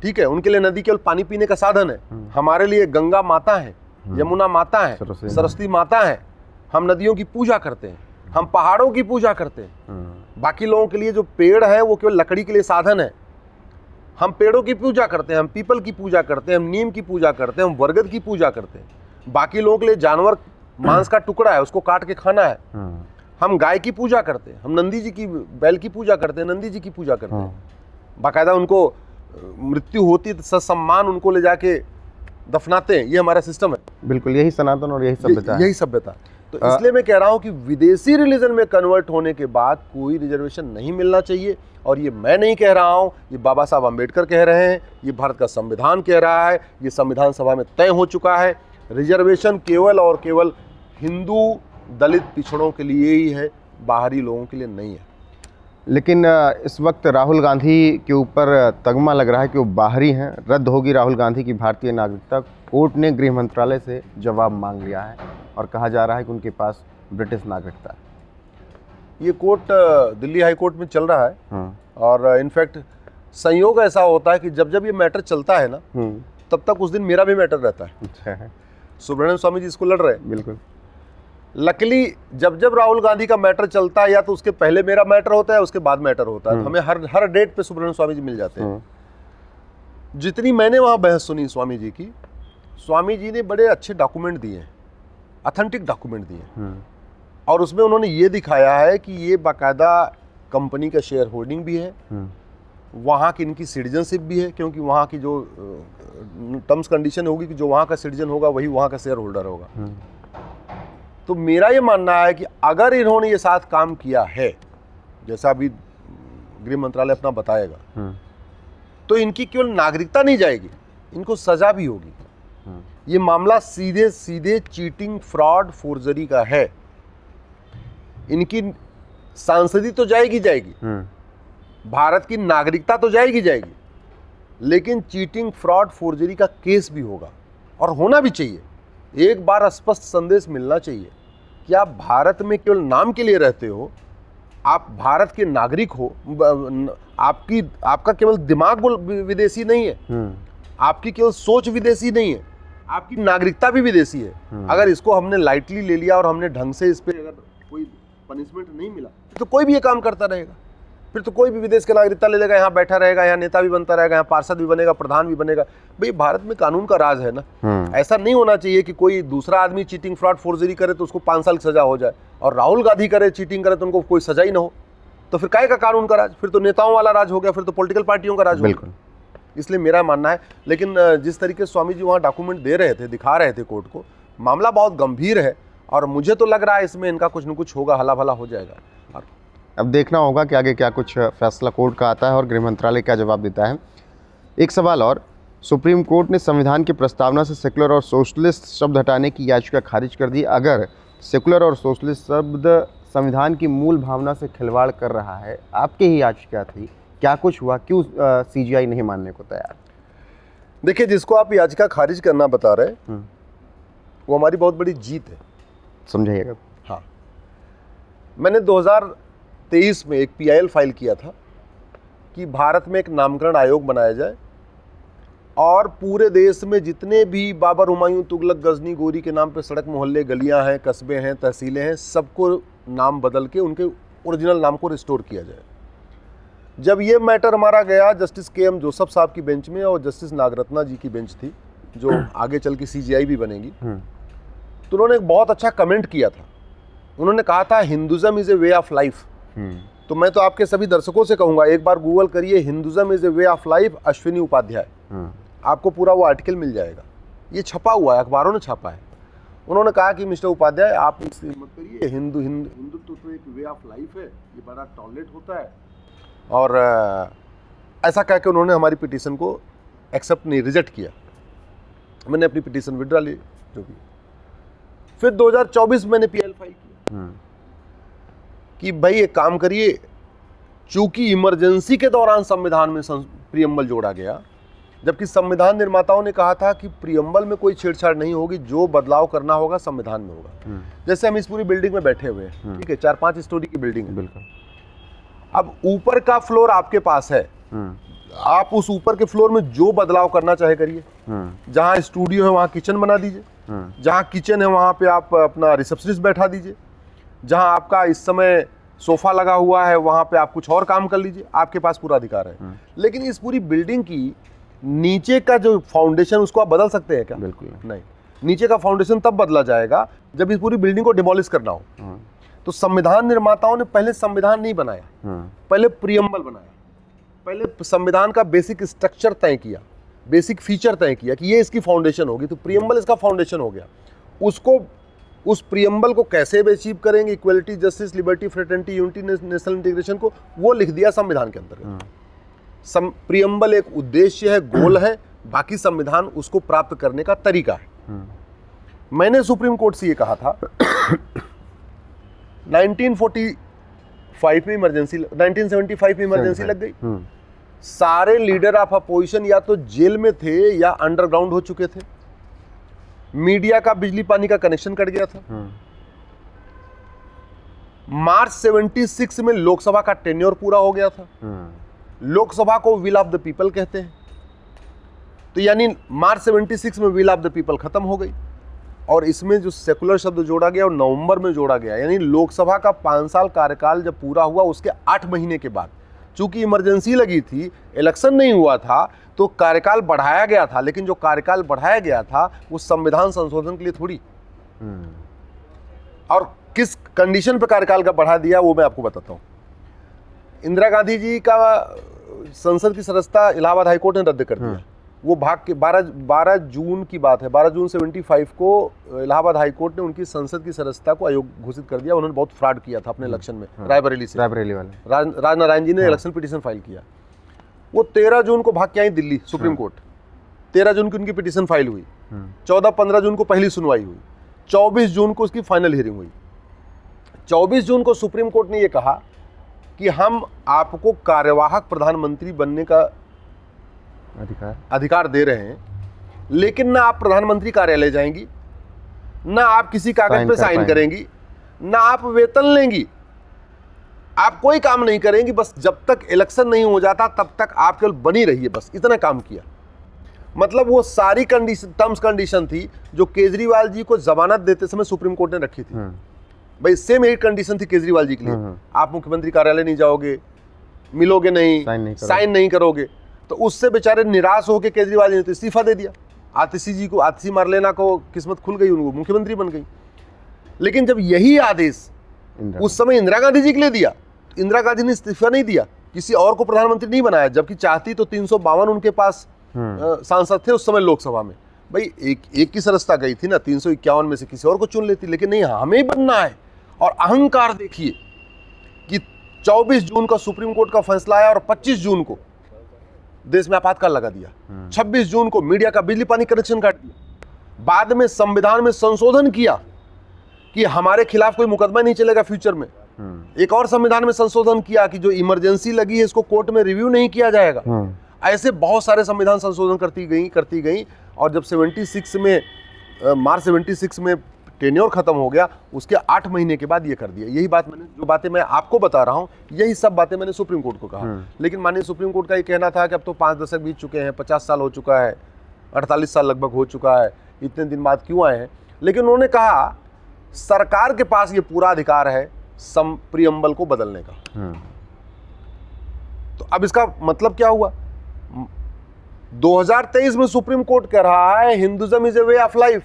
ठीक है, उनके लिए नदी केवल पानी पीने का साधन है। हमारे लिए गंगा माता है, यमुना माता है, सरस्वती माता है। हम नदियों की पूजा करते हैं, हम पहाड़ों की पूजा करते हैं। बाकी लोगों के लिए जो पेड़ है वो केवल लकड़ी के लिए साधन है। हम पेड़ों की पूजा करते हैं, हम पीपल की पूजा करते हैं, हम नीम की पूजा करते हैं, हम बरगद की पूजा करते हैं। बाकी लोगों के लिए जानवर मांस का टुकड़ा है, उसको काट के खाना है। हम गाय की पूजा करते हैं, हम नंदी जी की, बैल की पूजा करते हैं, नंदी जी की पूजा करते हैं। बाकायदा उनको मृत्यु होती है तो सम्मान उनको ले जाके दफनाते हैं। ये हमारा सिस्टम है। बिल्कुल, यही सनातन और यही सभ्यता, यही सभ्यता। तो इसलिए मैं कह रहा हूं कि विदेशी रिलीजन में कन्वर्ट होने के बाद कोई रिजर्वेशन नहीं मिलना चाहिए। और ये मैं नहीं कह रहा हूं, ये बाबा साहब अम्बेडकर कह रहे हैं, ये भारत का संविधान कह रहा है, ये संविधान सभा में तय हो चुका है। रिजर्वेशन केवल और केवल हिंदू दलित पिछड़ों के लिए ही है, बाहरी लोगों के लिए नहीं है। लेकिन इस वक्त राहुल गांधी के ऊपर तगमा लग रहा है कि वो बाहरी हैं, रद्द होगी राहुल गांधी की भारतीय नागरिकता। कोर्ट ने गृह मंत्रालय से जवाब मांग लिया है और कहा जा रहा है कि उनके पास ब्रिटिश नागरिकता है। ये कोर्ट दिल्ली हाई कोर्ट में चल रहा है और इनफैक्ट संयोग ऐसा होता है कि जब जब ये मैटर चलता है ना, तब तक उस दिन मेरा भी मैटर रहता है। अच्छा है। सुब्रमण्यम स्वामी जी इसको लड़ रहे हैं। बिल्कुल। लकीली जब जब राहुल गांधी का मैटर चलता है, या तो उसके पहले मेरा मैटर होता है, उसके बाद मैटर होता है। तो हमें हर डेट पे सुब्रमण्यम स्वामी जी मिल जाते हैं। जितनी मैंने वहाँ बहस सुनी स्वामी जी की, स्वामी जी ने बड़े अच्छे डॉक्यूमेंट दिए हैं, ऑथेंटिक डॉक्यूमेंट दिए हैं। और उसमें उन्होंने ये दिखाया है कि ये बाकायदा कंपनी का शेयर होल्डिंग भी है, वहाँ की इनकी सिटीजनशिप भी है, क्योंकि वहाँ की जो टर्म्स कंडीशन होगी कि जो वहाँ का सिटीजन होगा वही वहाँ का शेयर होल्डर होगा। तो मेरा ये मानना है कि अगर इन्होंने ये साथ काम किया है, जैसा अभी गृह मंत्रालय अपना बताएगा, तो इनकी केवल नागरिकता नहीं जाएगी, इनको सजा भी होगी। ये मामला सीधे सीधे चीटिंग, फ्रॉड, फोर्जरी का है। इनकी सांसदी तो जाएगी जाएगी, भारत की नागरिकता तो जाएगी जाएगी, लेकिन चीटिंग, फ्रॉड, फोर्जरी का केस भी होगा, और होना भी चाहिए। एक बार स्पष्ट संदेश मिलना चाहिए कि आप भारत में केवल नाम के लिए रहते हो, आप भारत के नागरिक हो, आपका केवल दिमाग विदेशी नहीं है, आपकी केवल सोच विदेशी नहीं है, आपकी नागरिकता भी विदेशी है। अगर इसको हमने लाइटली ले लिया और हमने ढंग से इस पर अगर कोई पनिशमेंट नहीं मिला, तो कोई भी ये काम करता रहेगा। फिर तो कोई भी विदेश का नागरिकता ले लेगा, यहाँ बैठा रहेगा, यहाँ नेता भी बनता रहेगा, यहाँ पार्षद भी बनेगा, प्रधान भी बनेगा। भाई भारत में कानून का राज है ना। ऐसा नहीं होना चाहिए कि कोई दूसरा आदमी चीटिंग, फ्रॉड, फोर्जरी करे तो उसको 5 साल की सजा हो जाए, और राहुल गांधी करे, चीटिंग करे तो उनको कोई सजा ही ना हो। तो फिर काहे का कानून का राज? फिर तो नेताओं वाला राज हो गया, फिर तो पॉलिटिकल पार्टियों का राज हो गया। इसलिए मेरा मानना है, लेकिन जिस तरीके से स्वामी जी वहाँ डॉक्यूमेंट दे रहे थे, दिखा रहे थे कोर्ट को, मामला बहुत गंभीर है, और मुझे तो लग रहा है इसमें इनका कुछ न कुछ होगा, हला भला हो जाएगा। अब देखना होगा कि आगे क्या कुछ फैसला कोर्ट का आता है और गृह मंत्रालय क्या जवाब देता है। एक सवाल और, सुप्रीम कोर्ट ने संविधान की प्रस्तावना से सेकुलर और सोशलिस्ट शब्द हटाने की याचिका खारिज कर दी। अगर सेकुलर और सोशलिस्ट शब्द संविधान की मूल भावना से खिलवाड़ कर रहा है, आपकी ही याचिका थी, क्या कुछ हुआ? क्यों सीजीआई नहीं मानने को तैयार? देखिए, जिसको आप याचिका खारिज करना बता रहे हैं, वो हमारी बहुत बड़ी जीत है। समझाइएगा। हाँ, मैंने 2023 में एक PIL फाइल किया था कि भारत में एक नामकरण आयोग बनाया जाए, और पूरे देश में जितने भी बाबर, हुमायूं, तुगलक, गजनी, गोरी के नाम पे सड़क, मोहल्ले, गलियां हैं, कस्बे हैं, तहसीलें हैं, सबको नाम बदल के उनके ओरिजिनल नाम को रिस्टोर किया जाए। जब ये मैटर हमारा गया जस्टिस KM जोसेफ साहब की बेंच में, और जस्टिस नागरत्ना जी की बेंच थी, जो आगे चल के CGI भी बनेगी, तो उन्होंने एक बहुत अच्छा कमेंट किया था। उन्होंने कहा था, Hinduism is a way of life. तो मैं तो आपके सभी दर्शकों से कहूँगा, एक बार गूगल करिए Hinduism is a way of life, Ashwini Upadhyay, आपको पूरा वो आर्टिकल मिल जाएगा। ये छपा हुआ है, अखबारों ने छापा है। उन्होंने कहा कि मिस्टर उपाध्याय, आप इससे मत करिए, हिंदुत्व तो एक वे ऑफ लाइफ है, ये बड़ा टॉलरेट होता है, और ऐसा कह के उन्होंने हमारी पिटीशन को एक्सेप्ट नहीं, रिजेक्ट किया। मैंने अपनी पिटीशन विड्रॉ ली, जो भी। फिर 2024 मैंने PIL फाइल किया कि भाई एक काम करिए, चूंकि इमरजेंसी के दौरान संविधान में प्रियम्बल जोड़ा गया, जबकि संविधान निर्माताओं ने कहा था कि प्रियम्बल में कोई छेड़छाड़ नहीं होगी, जो बदलाव करना होगा संविधान में होगा। जैसे हम इस पूरी बिल्डिंग में बैठे हुए हैं, ठीक है, 4-5 स्टोरी की बिल्डिंग है, बिल्कुल। अब ऊपर का फ्लोर आपके पास है, आप उस ऊपर के फ्लोर में जो बदलाव करना चाहे करिए। जहाँ स्टूडियो है वहाँ किचन बना दीजिए, जहाँ किचन है वहाँ पे आप अपना रिसेप्शनिस्ट बैठा दीजिए, जहाँ आपका इस समय सोफा लगा हुआ है वहाँ पे आप कुछ और काम कर लीजिए, आपके पास पूरा अधिकार है। लेकिन इस पूरी बिल्डिंग की नीचे का जो फाउंडेशन, उसको आप बदल सकते हैं क्या? बिल्कुल नहीं। नीचे का फाउंडेशन तब बदला जाएगा जब इस पूरी बिल्डिंग को डिमोलिश करना हो। तो संविधान निर्माताओं ने पहले संविधान नहीं बनाया, पहले प्रियम्बल बनाया, पहले संविधान का बेसिक स्ट्रक्चर तय किया, बेसिक फीचर तय किया कि ये इसकी फाउंडेशन होगी, तो प्रियम्बल इसका फाउंडेशन हो गया। उसको, उस प्रियम्बल को कैसे अचीव करेंगे, equality, justice, liberty, fraternity, unity, national integration को, वो लिख दिया संविधान के अंतर्गत। प्रियम्बल एक उद्देश्य है, गोल है, बाकी संविधान उसको प्राप्त करने का तरीका है। मैंने सुप्रीम कोर्ट से ये कहा था 1945 में इमरजेंसी, 1975 में इमरजेंसी लग गई, सारे लीडर ऑफ अपोजिशन या तो जेल में थे या अंडरग्राउंड हो चुके थे, मीडिया का बिजली पानी का कनेक्शन कट गया था। मार्च 76 में लोकसभा का टेन्योर पूरा हो गया था। लोकसभा को विल ऑफ द पीपल कहते हैं, तो यानी मार्च 76 में विल ऑफ द पीपल खत्म हो गई, और इसमें जो सेकुलर शब्द जोड़ा गया और नवंबर में जोड़ा गया, यानी लोकसभा का 5 साल कार्यकाल जब पूरा हुआ उसके 8 महीने के बाद, चूंकि इमरजेंसी लगी थी, इलेक्शन नहीं हुआ था, तो कार्यकाल बढ़ाया गया था। लेकिन जो कार्यकाल बढ़ाया गया था वो संविधान संशोधन के लिए थोड़ी, और किस कंडीशन पे कार्यकाल का बढ़ा दिया वो मैं आपको बताता हूँ। इंदिरा गांधी जी का संसद की सदस्यता इलाहाबाद हाईकोर्ट ने रद्द कर दिया। वो भाग के 12 जून की बात है, 12 जून 75 को इलाहाबाद हाईकोर्ट ने उनकी संसद की सदस्यता को अयोग्य घोषित कर दिया। उन्होंने बहुत फ्रॉड किया था अपने इलेक्शन में, रायबरेली से, रायबरेली वाले राजनारायण जी ने इलेक्शन पिटीशन फाइल किया। वो 13 जून को भाग के आई दिल्ली सुप्रीम कोर्ट। 13 जून की उनकी पिटीशन फाइल हुई, 14-15 जून को पहली सुनवाई हुई, 24 जून को उसकी फाइनल हियरिंग हुई। 24 जून को सुप्रीम कोर्ट ने यह कहा कि हम आपको कार्यवाहक प्रधानमंत्री बनने का अधिकार दे रहे हैं, लेकिन ना आप प्रधानमंत्री कार्यालय जाएंगी, ना आप किसी कागज पे साइन करेंगी, ना आप वेतन लेंगी, आप कोई काम नहीं करेंगी, बस जब तक इलेक्शन नहीं हो जाता तब तक आप केवल बनी रहिए, बस इतना काम किया। मतलब वो सारी टर्म्स कंडीशन थी जो केजरीवाल जी को जमानत देते समय सुप्रीम कोर्ट ने रखी थी। भाई सेम यही कंडीशन थी केजरीवाल जी के लिए, आप मुख्यमंत्री कार्यालय नहीं जाओगे, मिलोगे नहीं, साइन नहीं करोगे। तो उससे बेचारे निराश होकर केजरीवाल जी ने तो इस्तीफा दे दिया। आतिशी मारलेना को किस्मत खुल गई, उनको मुख्यमंत्री बन गई। लेकिन जब यही आदेश उस समय इंदिरा गांधी जी के लिए दिया, तो इंदिरा गांधी ने इस्तीफा नहीं दिया, किसी और को प्रधानमंत्री नहीं बनाया, जबकि चाहती तो 352 उनके पास सांसद थे उस समय लोकसभा में। भाई एक की सदस्यता गई थी ना, 351 में से किसी और को चुन लेती, लेकिन नहीं, हमें ही बनना है। और अहंकार देखिए कि 24 जून का सुप्रीम कोर्ट का फैसला आया और 25 जून को देश में आपातकाल लगा दिया, 26 जून को मीडिया का बिजली पानी कनेक्शन काट दिया, बाद में संविधान में संशोधन किया कि हमारे खिलाफ कोई मुकदमा नहीं चलेगा फ्यूचर में, एक और संविधान में संशोधन किया कि जो इमरजेंसी लगी है इसको कोर्ट में रिव्यू नहीं किया जाएगा। ऐसे बहुत सारे संविधान संशोधन करती गई और जब 76 में मार्च 76 में टेन्योर खत्म हो गया, उसके 8 महीने के बाद ये कर दिया। यही बात जो बातें मैं आपको बता रहा हूँ, यही सब बातें मैंने सुप्रीम कोर्ट को कहा। लेकिन माननीय सुप्रीम कोर्ट का ये कहना था कि अब तो 5 दशक बीत चुके हैं, 50 साल हो चुका है, 48 साल लगभग हो चुका है, इतने दिन बाद क्यों आए हैं। लेकिन उन्होंने कहा सरकार के पास ये पूरा अधिकार है प्रियम्बल को बदलने का। तो अब इसका मतलब क्या हुआ? 2023 में सुप्रीम कोर्ट कह रहा है Hinduism is a way of life.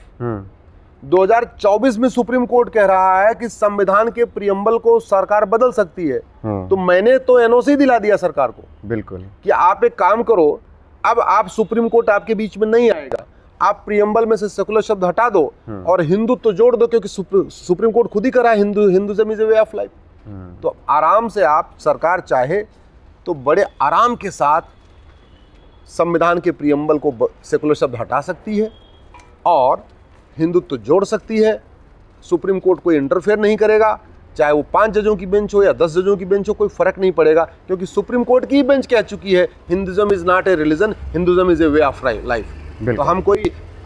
2024 में सुप्रीम कोर्ट कह रहा है कि संविधान के प्रियम्बल को सरकार बदल सकती है। तो मैंने तो एनओसी दिला दिया सरकार को, बिल्कुल, कि आप एक काम करो, अब आप सुप्रीम कोर्ट आपके बीच में नहीं आएगा, आप प्रियम्बल में से सेकुलर शब्द हटा दो और हिंदुत्व तो जोड़ दो, क्योंकि सुप्रीम कोर्ट खुद ही करा है Hinduism is a way of life. तो आराम से आप, सरकार चाहे तो बड़े आराम के साथ संविधान के प्रियम्बल को सेकुलर शब्द हटा सकती है और हिंदुत्व जोड़ सकती है। सुप्रीम कोर्ट कोई इंटरफेयर नहीं करेगा, चाहे वो 5 जजों की बेंच हो या 10 जजों की बेंच हो, कोई फर्क नहीं पड़ेगा, क्योंकि सुप्रीम कोर्ट की बेंच कह चुकी है Hinduism is not a religion, Hinduism is a way of life. तो हम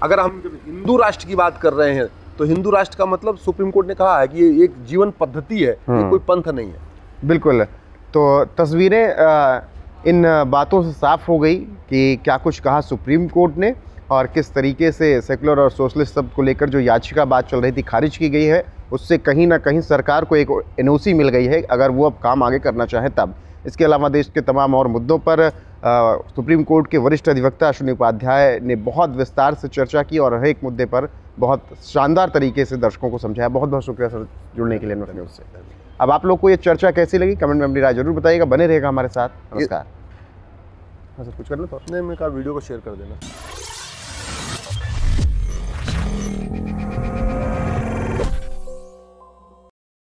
अगर हम हिंदू राष्ट्र की बात कर रहे हैं तो हिंदू राष्ट्र का मतलब सुप्रीम कोर्ट ने कहा है कि ये एक जीवन पद्धति है, ये कोई पंथ नहीं है। बिल्कुल। तो तस्वीरें इन बातों से साफ हो गई कि क्या कुछ कहा सुप्रीम कोर्ट ने और किस तरीके से सेकुलर और सोशलिस्ट शब्द को लेकर जो याचिका बात चल रही थी खारिज की गई है। उससे कहीं ना कहीं सरकार को एक एनओसी मिल गई है, अगर वो अब काम आगे करना चाहे तब। इसके अलावा देश के तमाम और मुद्दों पर सुप्रीम कोर्ट के वरिष्ठ अधिवक्ता अश्विनी उपाध्याय ने बहुत विस्तार से चर्चा की और हर एक मुद्दे पर बहुत शानदार तरीके से दर्शकों को समझाया। बहुत बहुत शुक्रिया सर जुड़ने के लिए न्यूज़ से। अब आप लोग को ये चर्चा कैसी लगी कमेंट में अपनी राय जरूर बताइएगा, बने रहेगा हमारे साथ। नमस्कार। हाँ सर, कुछ करना तो नहीं, मैं कहा वीडियो को शेयर कर देना।